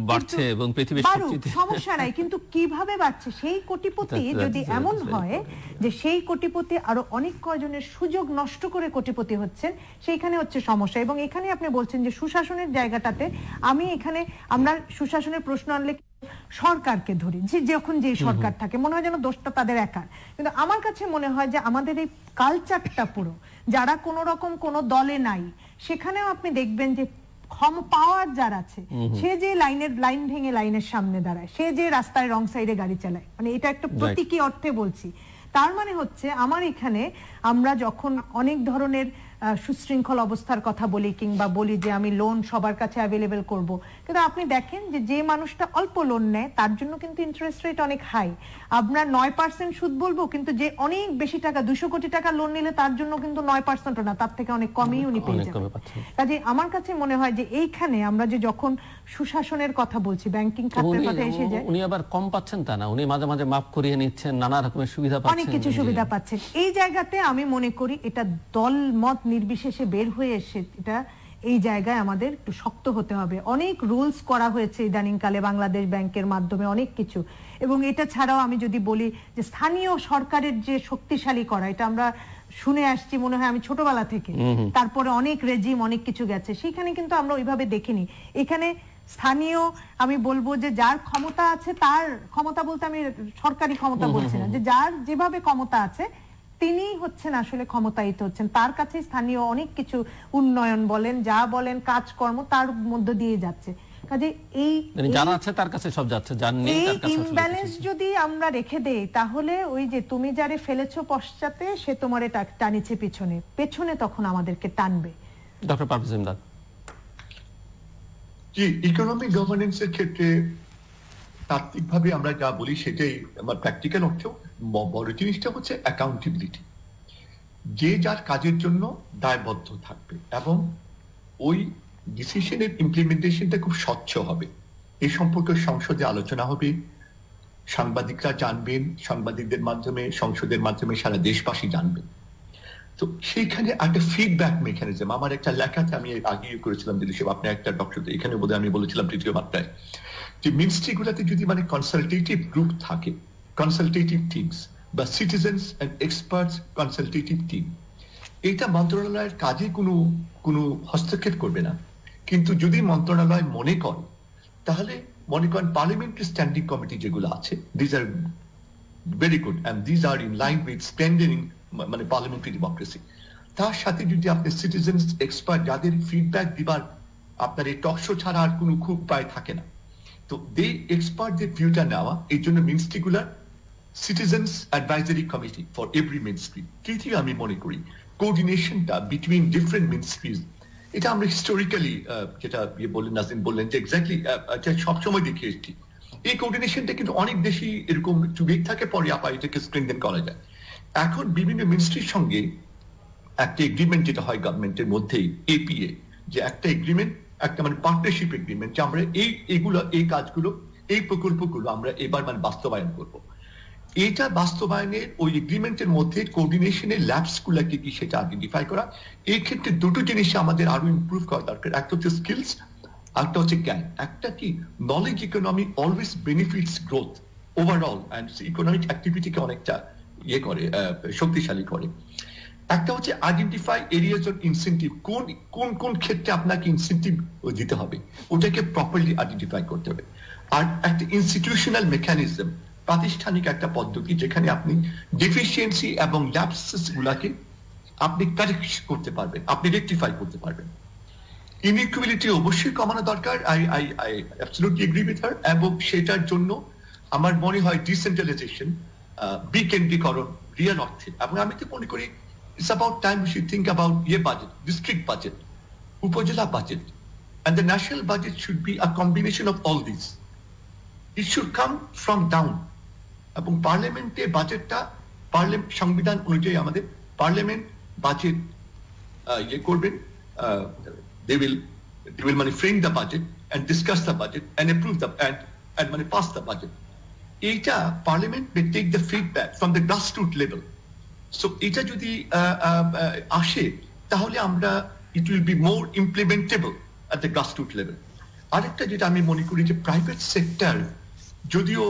বাড়ছে এবং পৃথিবীর সবচেয়ে, সমস্যা নাই, কিন্তু কিভাবে বাড়ছে সেই কোটিপতি যদি এমন হয় যে সেই কোটিপতি আরো অনেক কয়জনের সুযোগ নষ্ট করে কোটিপতি হচ্ছেন, সেইখানে হচ্ছে সমস্যা। এবং এখানে আপনি বলছেন যে সুশাসনের জায়গাটাতে, আমি এখানে আমরা সুশাসনের প্রশ্ন আনলে সরকারকে ধরি, যে যখন যে সরকার থাকে মনে হয় যেন দোষটা তাদের একার, কিন্তু আমার কাছে মনে হয় যে আমাদের এই কালচারটা পুরো, যারা কোন রকম কোন দলে নাই, সেখানেও আপনি দেখবেন যে পাওয়ার যার আছে, সে যে লাইন ভেঙে লাইনের সামনে দাঁড়ায়, সে যে রাস্তায় রং সাইডে গাড়ি চালায়, মানে এটা একটা প্রতীকী অর্থে বলছি। তার মানে হচ্ছে আমার এখানে আমরা যখন অনেক ধরনের সুশৃঙ্খল অবস্থার কথা বলি কিংবা বলি যে আমি লোন সবার কাছে অ্যাভেলেবেল করব, কিন্তু আপনি দেখেন যে মানুষটা অল্প লোন নেয় তার জন্য কিন্তু ইন্টারেস্ট রেট অনেক হাই। আমরা 9% সুদ বলবো, কিন্তু যে অনেক বেশি টাকা 200 কোটি টাকা লোন নিলে তার জন্য কিন্তু 9%ও না, তার থেকে অনেক কমই উনি পেয়ে যাবেন। কাজে আমার কাছে মনে হয় যে এইখানে আমরা যে যখন সুশাসনের কথা বলছি, ব্যাংকিং খাতের কথা এসে যায়, উনি আবার কম পাচ্ছেন তা না, উনি মাঝে মাঝে মাফ করিয়ে নিচ্ছেন, নানা রকমের সুবিধা পাচ্ছেন, অনেক কিছু সুবিধা পাচ্ছেন। এই জায়গাতে আমি মনে করি এটা দল মত নির্বিশেষে বের হয়ে এসে এটা এই জায়গায় আমাদের একটু শক্ত হতে হবে। অনেক রুলস করা হয়েছে ইদানিংকালে বাংলাদেশ ব্যাংকের মাধ্যমে অনেক কিছু, এবং এটা ছাড়াও আমি যদি বলি যে স্থানীয় সরকারের যে শক্তিশালী করা, এটা আমরা শুনে আসছি মনে হয় আমি ছোটবেলা থেকে, তারপরে অনেক রেজিম অনেক কিছু গেছে, সেখানে কিন্তু আমরা ওইভাবে দেখিনি। এখানে স্থানীয় আমি বলবো যে যার ক্ষমতা আছে, তার ক্ষমতা বলতে আমি সরকারি ক্ষমতা বলছি না, যে যার যেভাবে ক্ষমতা আছে তিনি হচ্ছেন আসলে ক্ষমতায়িত হচ্ছেন, তার কাছে স্থানীয় অনেক কিছু উন্নয়ন বলেন যা বলেন কাজকর্ম তার মধ্য দিয়ে যাচ্ছে। কাজে এই যারা আছে তার কাছে সব যাচ্ছে, যার নেই তার কাছে ইমব্যালেন্স যদি আমরা রেখে দেই তাহলে ওই যে তুমি যারে ফেলেছো পশ্চাতে সে তোমারে টানিছে পিছনে, পেছনে তখন আমাদেরকে টানবে। ডক্টর পারভেজ ইমদাদ। জি, ইকোনমিক গভর্নেন্সের ক্ষেত্রে তাত্ত্বিকভাবে আমরা যা বলি সেটাই আমার প্র্যাকটিক্যাল অর্থেও বড় জিনিসটা হচ্ছে অ্যাকাউন্টেবিলিটি। যে যার কাজের জন্য দায়বদ্ধ থাকবে এবং ওই ডিসিশনের ইমপ্লিমেন্টেশনটা খুব স্বচ্ছ হবে। এই সম্পর্কে সংসদে আলোচনা হবে, সাংবাদিকরা জানবেন, সাংবাদিকদের মাধ্যমে, সংসদের মাধ্যমে সারা দেশবাসী জানবেন। তো সেইখানে একটা ফিডব্যাক মেকানিজম, আমার একটা লেখাতে আমি আগে করেছিলাম দিলীপ, আপনি একটা ডক্টর, এখানে বোধহয় আমি বলেছিলাম তৃতীয় মাত্রায়, যে মিনিস্ট্রি গুলাতে যদি মানে কনসালটেটিভ গ্রুপ থাকে, কনসালটেটিভ টিমস বা citizens and experts consultative team, এটা মন্ত্রণালয়ের কাজে কোনো হস্তক্ষেপ করবে না। কিন্তু যদি মন্ত্রণালয় মনে করে, তাহলে মনে করেন পার্লামেন্টারি স্ট্যান্ডিং কমিটি যেগুলো আছে, these are very good and these are in line with standing মানে পার্লামেন্টারি ডেমোক্রেসি। তার সাথে যদি আপনি সিটিজেন্স এক্সপার্ট যাদের ফিডব্যাক দিবার আপনার এই টকশো ছাড়া আর কোনো খুব উপায় থাকে না, তো দে এক্সপার্টদের ভিউটা নেওয়া, এই জন্য মিনিস্ট্রিগুলার citizens advisory committee for every ministry. তৃতীয় আমি মনে করি কোঅর্ডিনেশনটা বিটুইন ডিফারেন্ট মিনিস্ট্রিজ, এটা আমরা হিস্টোরিক্যালি যেটা বললেন নাজিম বললেন যে এক্স্যাক্টলি সবসময় দেখে এসেছি, এই কোঅর্ডিনেশনটা কিন্তু অনেক দেশই এরকম একটু উইক থাকে, পরে আপা এটাকে স্ট্রেংথেন করা যায়। এখন বিভিন্ন মিনিস্ট্রির সঙ্গে একটা এগ্রিমেন্ট যেটা হয় গভর্নমেন্টের মধ্যেই, এপিএ, যে একটা এগ্রিমেন্ট, একটা মানে পার্টনারশিপ এগ্রিমেন্ট, যে আমরা এই কাজগুলো, এই প্রকল্পগুলো আমরা এবার মানে বাস্তবায়ন করব। এটা বাস্তবায়নের ওই এগ্রিমেন্টের মধ্যে কোঅর্ডিনেশনের ল্যাবস গুলাকে কি সেটা আইডেন্টিফাই করা। এই ক্ষেত্রে দুটো জিনিস আমাদের আরো ইমপ্রুভ করা দরকার, একটা হচ্ছে স্কিলস, একটা হচ্ছে জ্ঞান। একটা কি knowledge economy always benefits growth overall and economic অ্যাক্টিভিটিকে অনেকটা করে, শক্তিশালী করে। একটা হচ্ছে আইডেন্টিফাই এরিয়াস অফ ইনসেন্টিভ, কোন ক্ষেত্রে আপনাকে ইনসেন্টিভ দিতে হবে ওটাকে প্রপারলি আইডেন্টিফাই করতে হবে। আর একটা ইনস্টিটিউশনাল মেকানিজম, প্রাতিষ্ঠানিক একটা পদ্ধতি যেখানে আপনি ডেফিসিয়েন্সি এবং ল্যাপসেস গুলাকে আপনি কারেক্ট করতে পারবেন, আপনি রেকটিফাই করতে পারবেন। ইনইকুয়ালিটি অবশ্যই কমানো দরকার, I absolutely agree with her, এবং সেটার জন্য আমার মনে হয় ডিসেন্ট্রালাইজেশন, বিকেন্দ্রীকরণ রিয়েল অর্থে। এবং আমি তো মনে করি it's about time we should think about budget, district budget, upajila budget, and the national budget should be a combination of all these. It should come from down. এবং পার্লামেন্টে বাজেটটা সংবিধান অনুযায়ী আমাদের পার্লামেন্ট বাজেট করবেন, they will মানে frame the budget and discuss the budget and approve the and মানে pass the budget. এইটা parliament may take the feedback from the grassroots level. So এটা যদি আসে তাহলে আমরা it will be more implementable at the grassroots level. আরেকটা যেটা আমি মনে করি যে প্রাইভেট সেক্টর, যদিও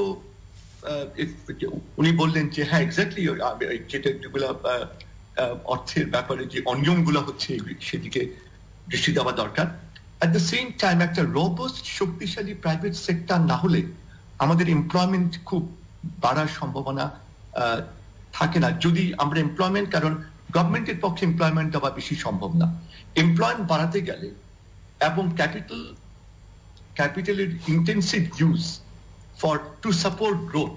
উনি বললেন যে হ্যাঁ এক্স্যাক্টলি যেটা যেগুলো অর্থের ব্যাপারে যে অনিয়মগুলো হচ্ছে সেদিকে দৃষ্টি দেওয়া দরকার। at the same time একটা রোবস্ট শক্তিশালী প্রাইভেট সেক্টর না হলে আমাদের এমপ্লয়মেন্ট খুব বাড়ার সম্ভাবনা থাকে না। যদি আমরা এমপ্লয়মেন্ট, কারণ গভর্নমেন্টের পক্ষে এমপ্লয়মেন্ট দেওয়া বেশি সম্ভব না, এমপ্লয়মেন্ট বাড়াতে গেলে এবং ক্যাপিটালের intensive use to support growth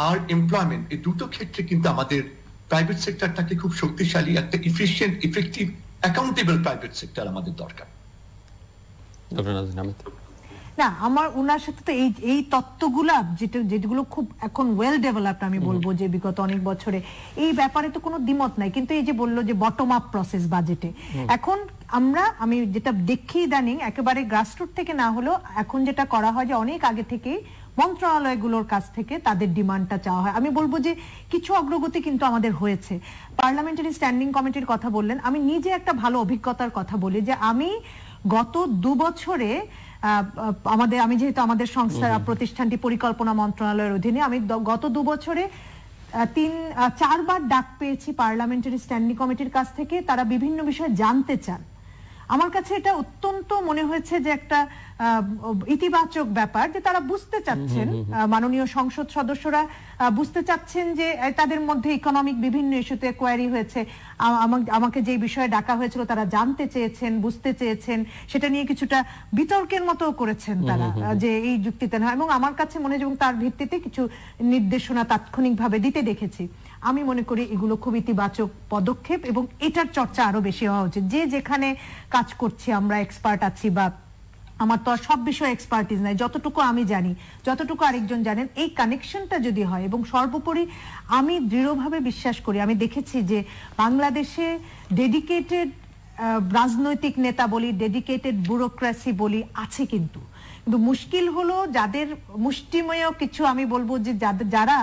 আর এমপ্লয়মেন্ট, এই দুটো ক্ষেত্রে কিন্তু আমাদের প্রাইভেট সেক্টরটাকে খুব শক্তিশালী একটা efficient effective accountable private sector আমাদের দরকার। ডক্টর নাজনীন আহমেদ। না, আমার ওনার সাথে তো এই তত্ত্বগুলা যেগুলো খুব এখন ওয়েল ডেভেলপড, আমি বলবো যে বিগত অনেক বছরে এই ব্যাপারে তো কোনো দ্বিমত নাই। কিন্তু এই যে বললো যে বটম আপ প্রসেস বাজেটে, এখন আমি যেটা দেখি ইদানিং একেবারে গ্রাসরুট থেকে না হলেও এখন যেটা করা হয় যে অনেক আগে থেকে মন্ত্রণালয়গুলোর কাছ থেকে তাদের ডিমান্ডটা চাওয়া হয়। আমি বলবো যে কিছু অগ্রগতি কিন্তু আমাদের হয়েছে। পার্লামেন্টারি স্ট্যান্ডিং কমিটির কথা বললেন, আমি নিজে একটা ভালো অভিজ্ঞতার কথা বলি যে আমি গত 2 বছরে আমি যেহেতু আমাদের সংস্থা প্রতিষ্ঠানটি পরিকল্পনা মন্ত্রণালয়ের অধীনে, আমি গত 2 বছরে 3-4 বার ডাক পেয়েছি পার্লামেন্টারি স্ট্যান্ডিং কমিটির কাছ থেকে। তারা বিভিন্ন বিষয়ে জানতে চান। আমার কাছে এটা অত্যন্ত মনে হয়েছে যে একটা ইতিবাচক ব্যাপার, যে তারা বুঝতে চাচ্ছেন, মাননীয় সংসদ সদস্যরা বুঝতে চাচ্ছেন যে তাদের মধ্যে ইকোনমিক বিভিন্ন ইস্যুতে কোয়ারি হয়েছে। আমাকে যে বিষয়ে ডাকা হয়েছিল তারা জানতে চেয়েছেন, বুঝতে চেয়েছেন, সেটা নিয়ে কিছুটা বিতর্কের মতো করেছেন তারা, যে এই যুক্তিতে না। এবং আমার কাছে মনে হয়, এবং তার ভিত্তিতে কিছু নির্দেশনা তাৎক্ষণিকভাবে দিতে দেখেছি। আমি মনে করি এগুলো খুব ইতিবাচক পদক্ষেপ এবং এটার চর্চা আরো বেশি হওয়া উচিত। যে যেখানে কাজ করছি আমরা এক্সপার্ট আছি, বা আমার তো আর সব বিষয়ে এক্সপার্টিস নাই, যতটুকু আমি জানি, যতটুকু আরেকজন জানেন, এই কানেকশনটা যদি হয়। এবং সর্বোপরি আমি দৃঢ়ভাবে বিশ্বাস করি, আমি দেখেছি যে বাংলাদেশে ডেডিকেটেড রাজনৈতিক নেতা বলি, ডেডিকেটেড ব্যুরোক্রেসি বলি আছে, কিন্তু মুশকিল হলো যাদের মুষ্টিমেয় কিছু, আমি বলবো যে যারা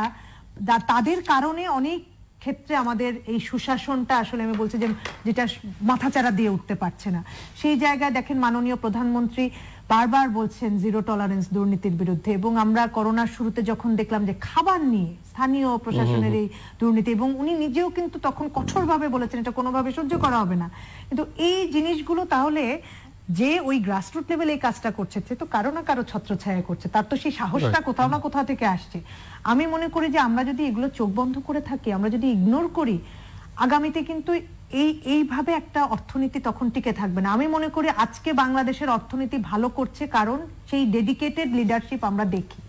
তাদের কারণে অনেক ক্ষেত্রে আমাদের এই সুশাসনটা আসলে, আমি বলছি যে যেটা মাথাচাড়া দিয়ে উঠতে পারছে না। সেই জায়গায় দেখেন মাননীয় প্রধানমন্ত্রী বারবার বলছেন জিরো টলারেন্স দুর্নীতির বিরুদ্ধে, এবং আমরা করোনার শুরুতে যখন দেখলাম যে খাবার নিয়ে স্থানীয় প্রশাসনের এই দুর্নীতি, এবং উনি নিজেও কিন্তু তখন কঠোরভাবে বলেছেন এটা কোনোভাবে সহ্য করা হবে না। কিন্তু এই জিনিসগুলো তাহলে যে ওই গ্রাসরুট লেভেলে এই কাজটা করছে, সে তো কারো না কারো ছত্রছায়া করছে, তার তো সেই সাহসটা কোথাও না কোথাও থেকে আসছে। আমি মনে করি যে আমরা যদি এগুলো চোখ বন্ধ করে থাকি, আমরা যদি ইগনোর করি, আগামীতে কিন্তু এইভাবে একটা অর্থনীতি তখন টিকে থাকবে না। আমি মনে করি আজকে বাংলাদেশের অর্থনীতি ভালো করছে কারণ সেই ডেডিকেটেড লিডারশিপ আমরা দেখি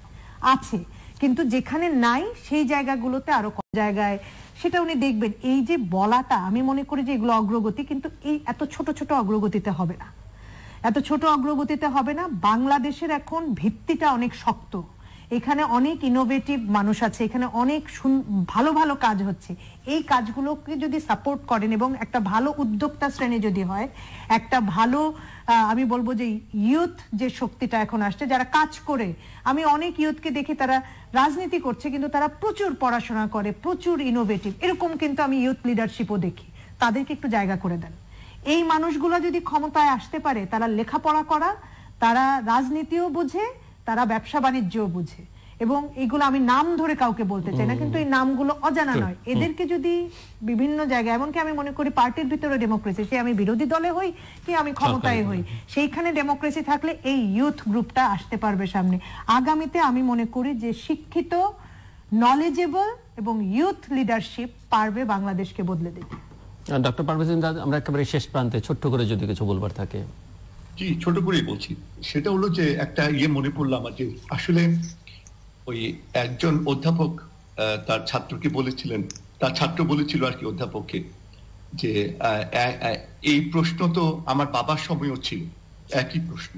আছে, কিন্তু যেখানে নাই সেই জায়গাগুলোতে আরো কম জায়গায় সেটা উনি দেখবেন। এই যে বলাটা, আমি মনে করি যে এগুলো অগ্রগতি, কিন্তু এই এত ছোট ছোট অগ্রগতিতে হবে না, এত ছোট অগ্রগতিতে হবে না। বাংলাদেশের এখন ভিত্তিটা অনেক শক্ত, এখানে অনেক ইনোভেটিভ মানুষ আছে, এখানে অনেক ভালো ভালো কাজ হচ্ছে। এই কাজগুলোকে যদি সাপোর্ট করেন এবং একটা ভালো উদ্যোক্তা শ্রেণী যদি হয়, একটা ভালো আমি বলবো যে ইয়ুথ যে শক্তিটা এখন আসছে, যারা কাজ করে, আমি অনেক ইয়ুথকে দেখি তারা রাজনীতি করছে কিন্তু তারা প্রচুর পড়াশোনা করে, প্রচুর ইনোভেটিভ, এরকম কিন্তু আমি ইয়ুথ লিডারশিপও দেখি। তাদেরকে একটু জায়গা করে দেন। এই মানুষগুলো যদি ক্ষমতায় আসতে পারে, তারা লেখাপড়া করা, তারা রাজনীতিও বুঝে, তারা ব্যবসা বাণিজ্যও বুঝে, এবং এগুলো আমি নাম ধরে কাউকে বলতে চাই না, কিন্তু এই নামগুলো অজানা নয়। এদেরকে যদি বিভিন্ন জায়গায়, এমনকি আমি মনে করি পার্টির ভিতরে ডেমোক্রেসি, সে আমি বিরোধী দলে হই কি আমি ক্ষমতায় হই, সেইখানে ডেমোক্রেসি থাকলে এই ইয়ুথ গ্রুপটা আসতে পারবে সামনে। আগামীতে আমি মনে করি যে শিক্ষিত, নলেজেবল এবং ইয়ুথ লিডারশিপ পারবে বাংলাদেশকে বদলে দিতে। ডক্টর পারভেজ ইমদাদ, আমরা একেবারে শেষ প্রান্তে ছোট্ট করে যদি কিছু বলবার থাকে। জি, ছোট করেই বলছি। সেটা হলো যে একটা মনে পড়লো আমার, যে আসলে ওই একজন অধ্যাপক তার ছাত্রকে বলেছিলেন, তার ছাত্র বলেছিল আর কি অধ্যাপককে, যে এই প্রশ্ন তো আমার বাবার সময়ও ছিল, একই প্রশ্ন।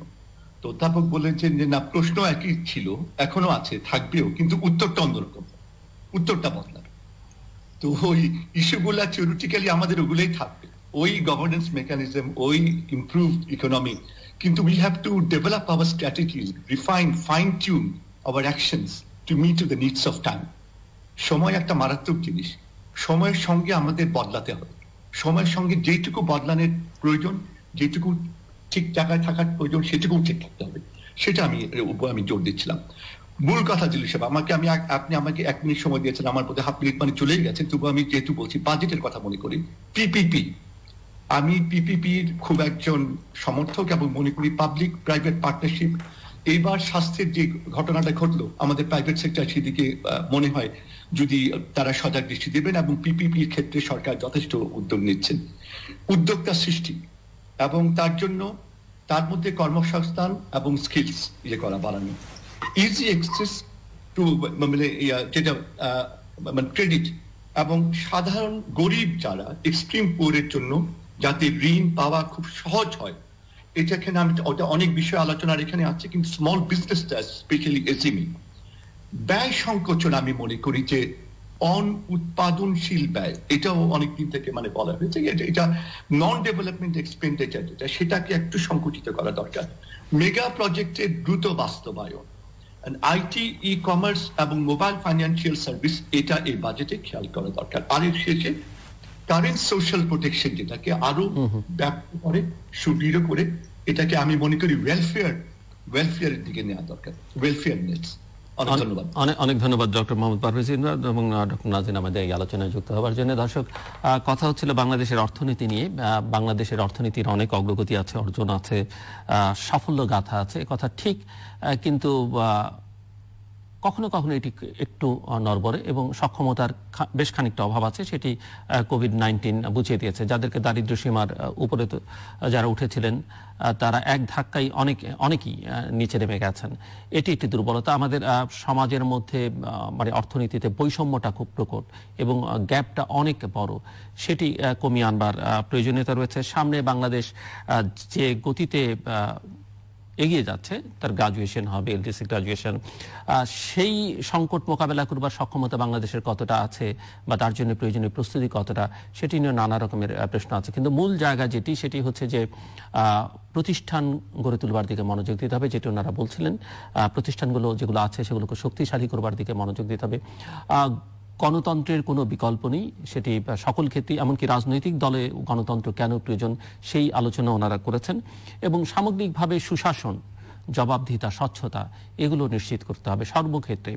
তো অধ্যাপক বলেছেন যে না, প্রশ্ন একই ছিল, এখনো আছে, থাকবেও, কিন্তু উত্তরটা অন্যরকম, উত্তরটা বদলাবে। তো ওই ইস্যুগুলা থিওরিটিক্যালি আমাদের ওগুলোই থাকবে, ওই গভর্নেন্স মেকানিজম, ওই ইমপ্রুভ ইকোনমি, কিন্তু we have to develop our strategies, refine, fine tune our actions to meet to the needs of time. সময় একটা মারাত্মক জিনিস, সময়ের সঙ্গে আমাদের বদলাতে হবে, সময়ের সঙ্গে যেটুকু বদলানোর প্রয়োজন, যেটুকু ঠিক জায়গায় থাকার প্রয়োজন, সেটুকু ঠিক থাকতে হবে। সেটা আমি জোর দিচ্ছিলাম। মূল কথা ছিল সব আপনি আমাকে 1 মিনিট সময় দিয়েছেন, আমার প্রতি হাফ মিনিট মানে চলে গেছে, তবু আমি যেহেতু বলছি বাজেটের কথা মনে করি, পিপিপি, আমি পিপিপির খুব একজন সমর্থক এবং মনে করি পাবলিক প্রাইভেট পার্টনারশিপ। এইবার স্বাস্থ্যের যে ঘটনাটা ঘটলো, আমাদের প্রাইভেট সেক্টর সেদিকে মনে হয় যদি তারা সজাগ দৃষ্টি দেবেন, এবং পিপিপির ক্ষেত্রে সরকার যথেষ্ট উদ্যোগ নিচ্ছেন, উদ্যোক্তা সৃষ্টি, এবং তার জন্য তার মধ্যে কর্মসংস্থান এবং স্কিলস করা, বাড়ানো, ইজি অ্যাক্সেস টু যেটা ক্রেডিট, এবং সাধারণ গরিব যারা এক্সট্রিম পুয়ারের জন্য যাতে ঋণ পাওয়া খুব সহজ হয়। এটা এখানে আমি ওটা অনেক বিষয় আলোচনার এখানে আছে, কিন্তু স্মল বিজনেসটা স্পেশালি এসএমই ব্যয় সংকোচন আমি মনে করি যে অন উৎপাদনশীল ব্যয়, এটাও অনেকদিন থেকে মানে বলা হয়েছে এটা নন ডেভেলপমেন্ট এক্সপেন্ডিচার যেটা, সেটাকে একটু সংকুচিত করা দরকার। মেগা প্রজেক্টের দ্রুত বাস্তবায়ন, আইটি, ই কমার্স এবং মোবাইল ফাইন্যান্সিয়াল সার্ভিস, এটা এই বাজেটে খেয়াল করা দরকার। আর এর শেষে কারেন্ট সোশ্যাল প্রোটেকশন যেটাকে আরো ব্যাপক করে সুদৃঢ় করে এটাকে আমি মনে করি ওয়েলফেয়ারের দিকে নেওয়া দরকার, ওয়েলফেয়ার নেটস। অনেক ধন্যবাদ ডক্টর মোহাম্মদ পারভেজ ইমরান এবং ডক্টর নাজিন আমাদের এই আলোচনায় যুক্ত হওয়ার জন্য। দর্শক, কথা হচ্ছিল বাংলাদেশের অর্থনীতি নিয়ে। বাংলাদেশের অর্থনীতির অনেক অগ্রগতি আছে, অর্জন আছে, সাফল্য গাথা আছে, কথা ঠিক, কিন্তু কখনো কখনো এটি একটু নড়বড়ে এবং সক্ষমতার বেশ খানিকটা অভাব আছে। সেটি কোভিড-19 বুঝিয়ে দিয়েছে। যাদেরকে দারিদ্র্য সীমার উপরে যারা উঠেছিলেন তারা এক ধাক্কায় অনেকেই নিচে নেমে গেছেন। এটি একটি দুর্বলতা। আমাদের সমাজের মধ্যে মানে অর্থনীতিতে বৈষম্যটা খুব প্রকট এবং গ্যাপটা অনেক বড়। সেটি কমিয়ে আনবার প্রয়োজনীয়তা রয়েছে। সামনে বাংলাদেশ যে গতিতে এগিয়ে যাচ্ছে, তার গ্রাজুয়েশন হবে, এলটিসি গ্রাজুয়েশন, সেই সংকট মোকাবেলা করবার সক্ষমতা বাংলাদেশের কতটা আছে বা তার জন্য প্রয়োজনীয় প্রস্তুতি কতটা, সেটি নিয়ে নানা রকমের প্রশ্ন আছে। কিন্তু মূল জায়গা যেটি, সেটি হচ্ছে যে প্রতিষ্ঠান গড়ে তুলবার দিকে মনোযোগ দিতে হবে, যেটি ওনারা বলছিলেন। প্রতিষ্ঠানগুলো যেগুলো আছে সেগুলোকে শক্তিশালী করবার দিকে মনোযোগ দিতে হবে। গণতন্ত্রের কোনো বিকল্প নেই, সেটি সকল ক্ষেত্রেই, এমনকি রাজনৈতিক দলে গণতন্ত্র কেন প্রয়োজন সেই আলোচনা ওনারা করেছেন। এবং সামগ্রিকভাবে সুশাসন, জবাবদিহিতা, স্বচ্ছতা, এগুলো নিশ্চিত করতে হবে সর্বক্ষেত্রে।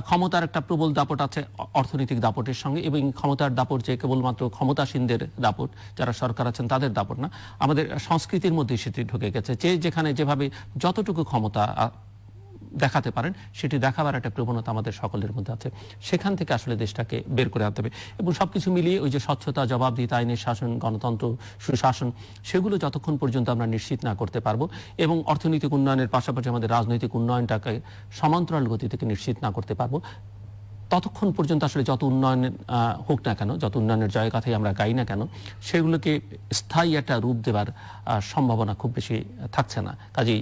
ক্ষমতার একটা প্রবল দাপট আছে অর্থনৈতিক দাপটের সঙ্গে, এবং ক্ষমতার দাপট যে কেবলমাত্র ক্ষমতাসীনদের দাপট, যারা সরকার আছেন তাদের দাপট না, আমাদের সংস্কৃতির মধ্যে সেটি ঢুকে গেছে। যে যেখানে যেভাবে যতটুকু ক্ষমতা দেখাতে পারেন সেটি দেখাবার একটা প্রবণতা আমাদের সকলের মধ্যে আছে। সেখান থেকে আসলে দেশটাকে বের করে আনতে হবে এবং সবকিছু মিলিয়ে ওই যে স্বচ্ছতা, জবাবদিহিতা, আইনের শাসন, গণতন্ত্র, সুশাসন, সেগুলো যতক্ষণ পর্যন্ত আমরা নিশ্চিত না করতে পারবো এবং অর্থনৈতিক উন্নয়নের পাশাপাশি আমাদের রাজনৈতিক উন্নয়নটাকে সমান্তরাল গতি থেকে নিশ্চিত না করতে পারবো, ততক্ষণ পর্যন্ত আসলে যত উন্নয়ন হোক না কেন, যত উন্নয়নের জয়গাথাই আমরা গাই না কেন, সেগুলোকে স্থায়ী একটা রূপ দেবার সম্ভাবনা খুব বেশি থাকছে না। কাজেই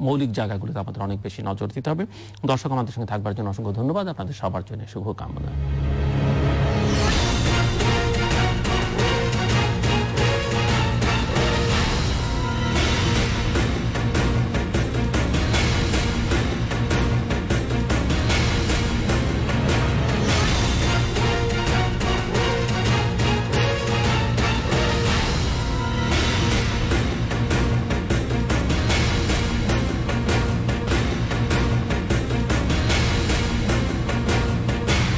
মৌলিক জায়গাগুলোতে আমাদের অনেক বেশি নজর দিতে হবে। দর্শক, আমাদের সঙ্গে থাকবার জন্য অসংখ্য ধন্যবাদ। আপনাদের সবার জন্য শুভকামনা।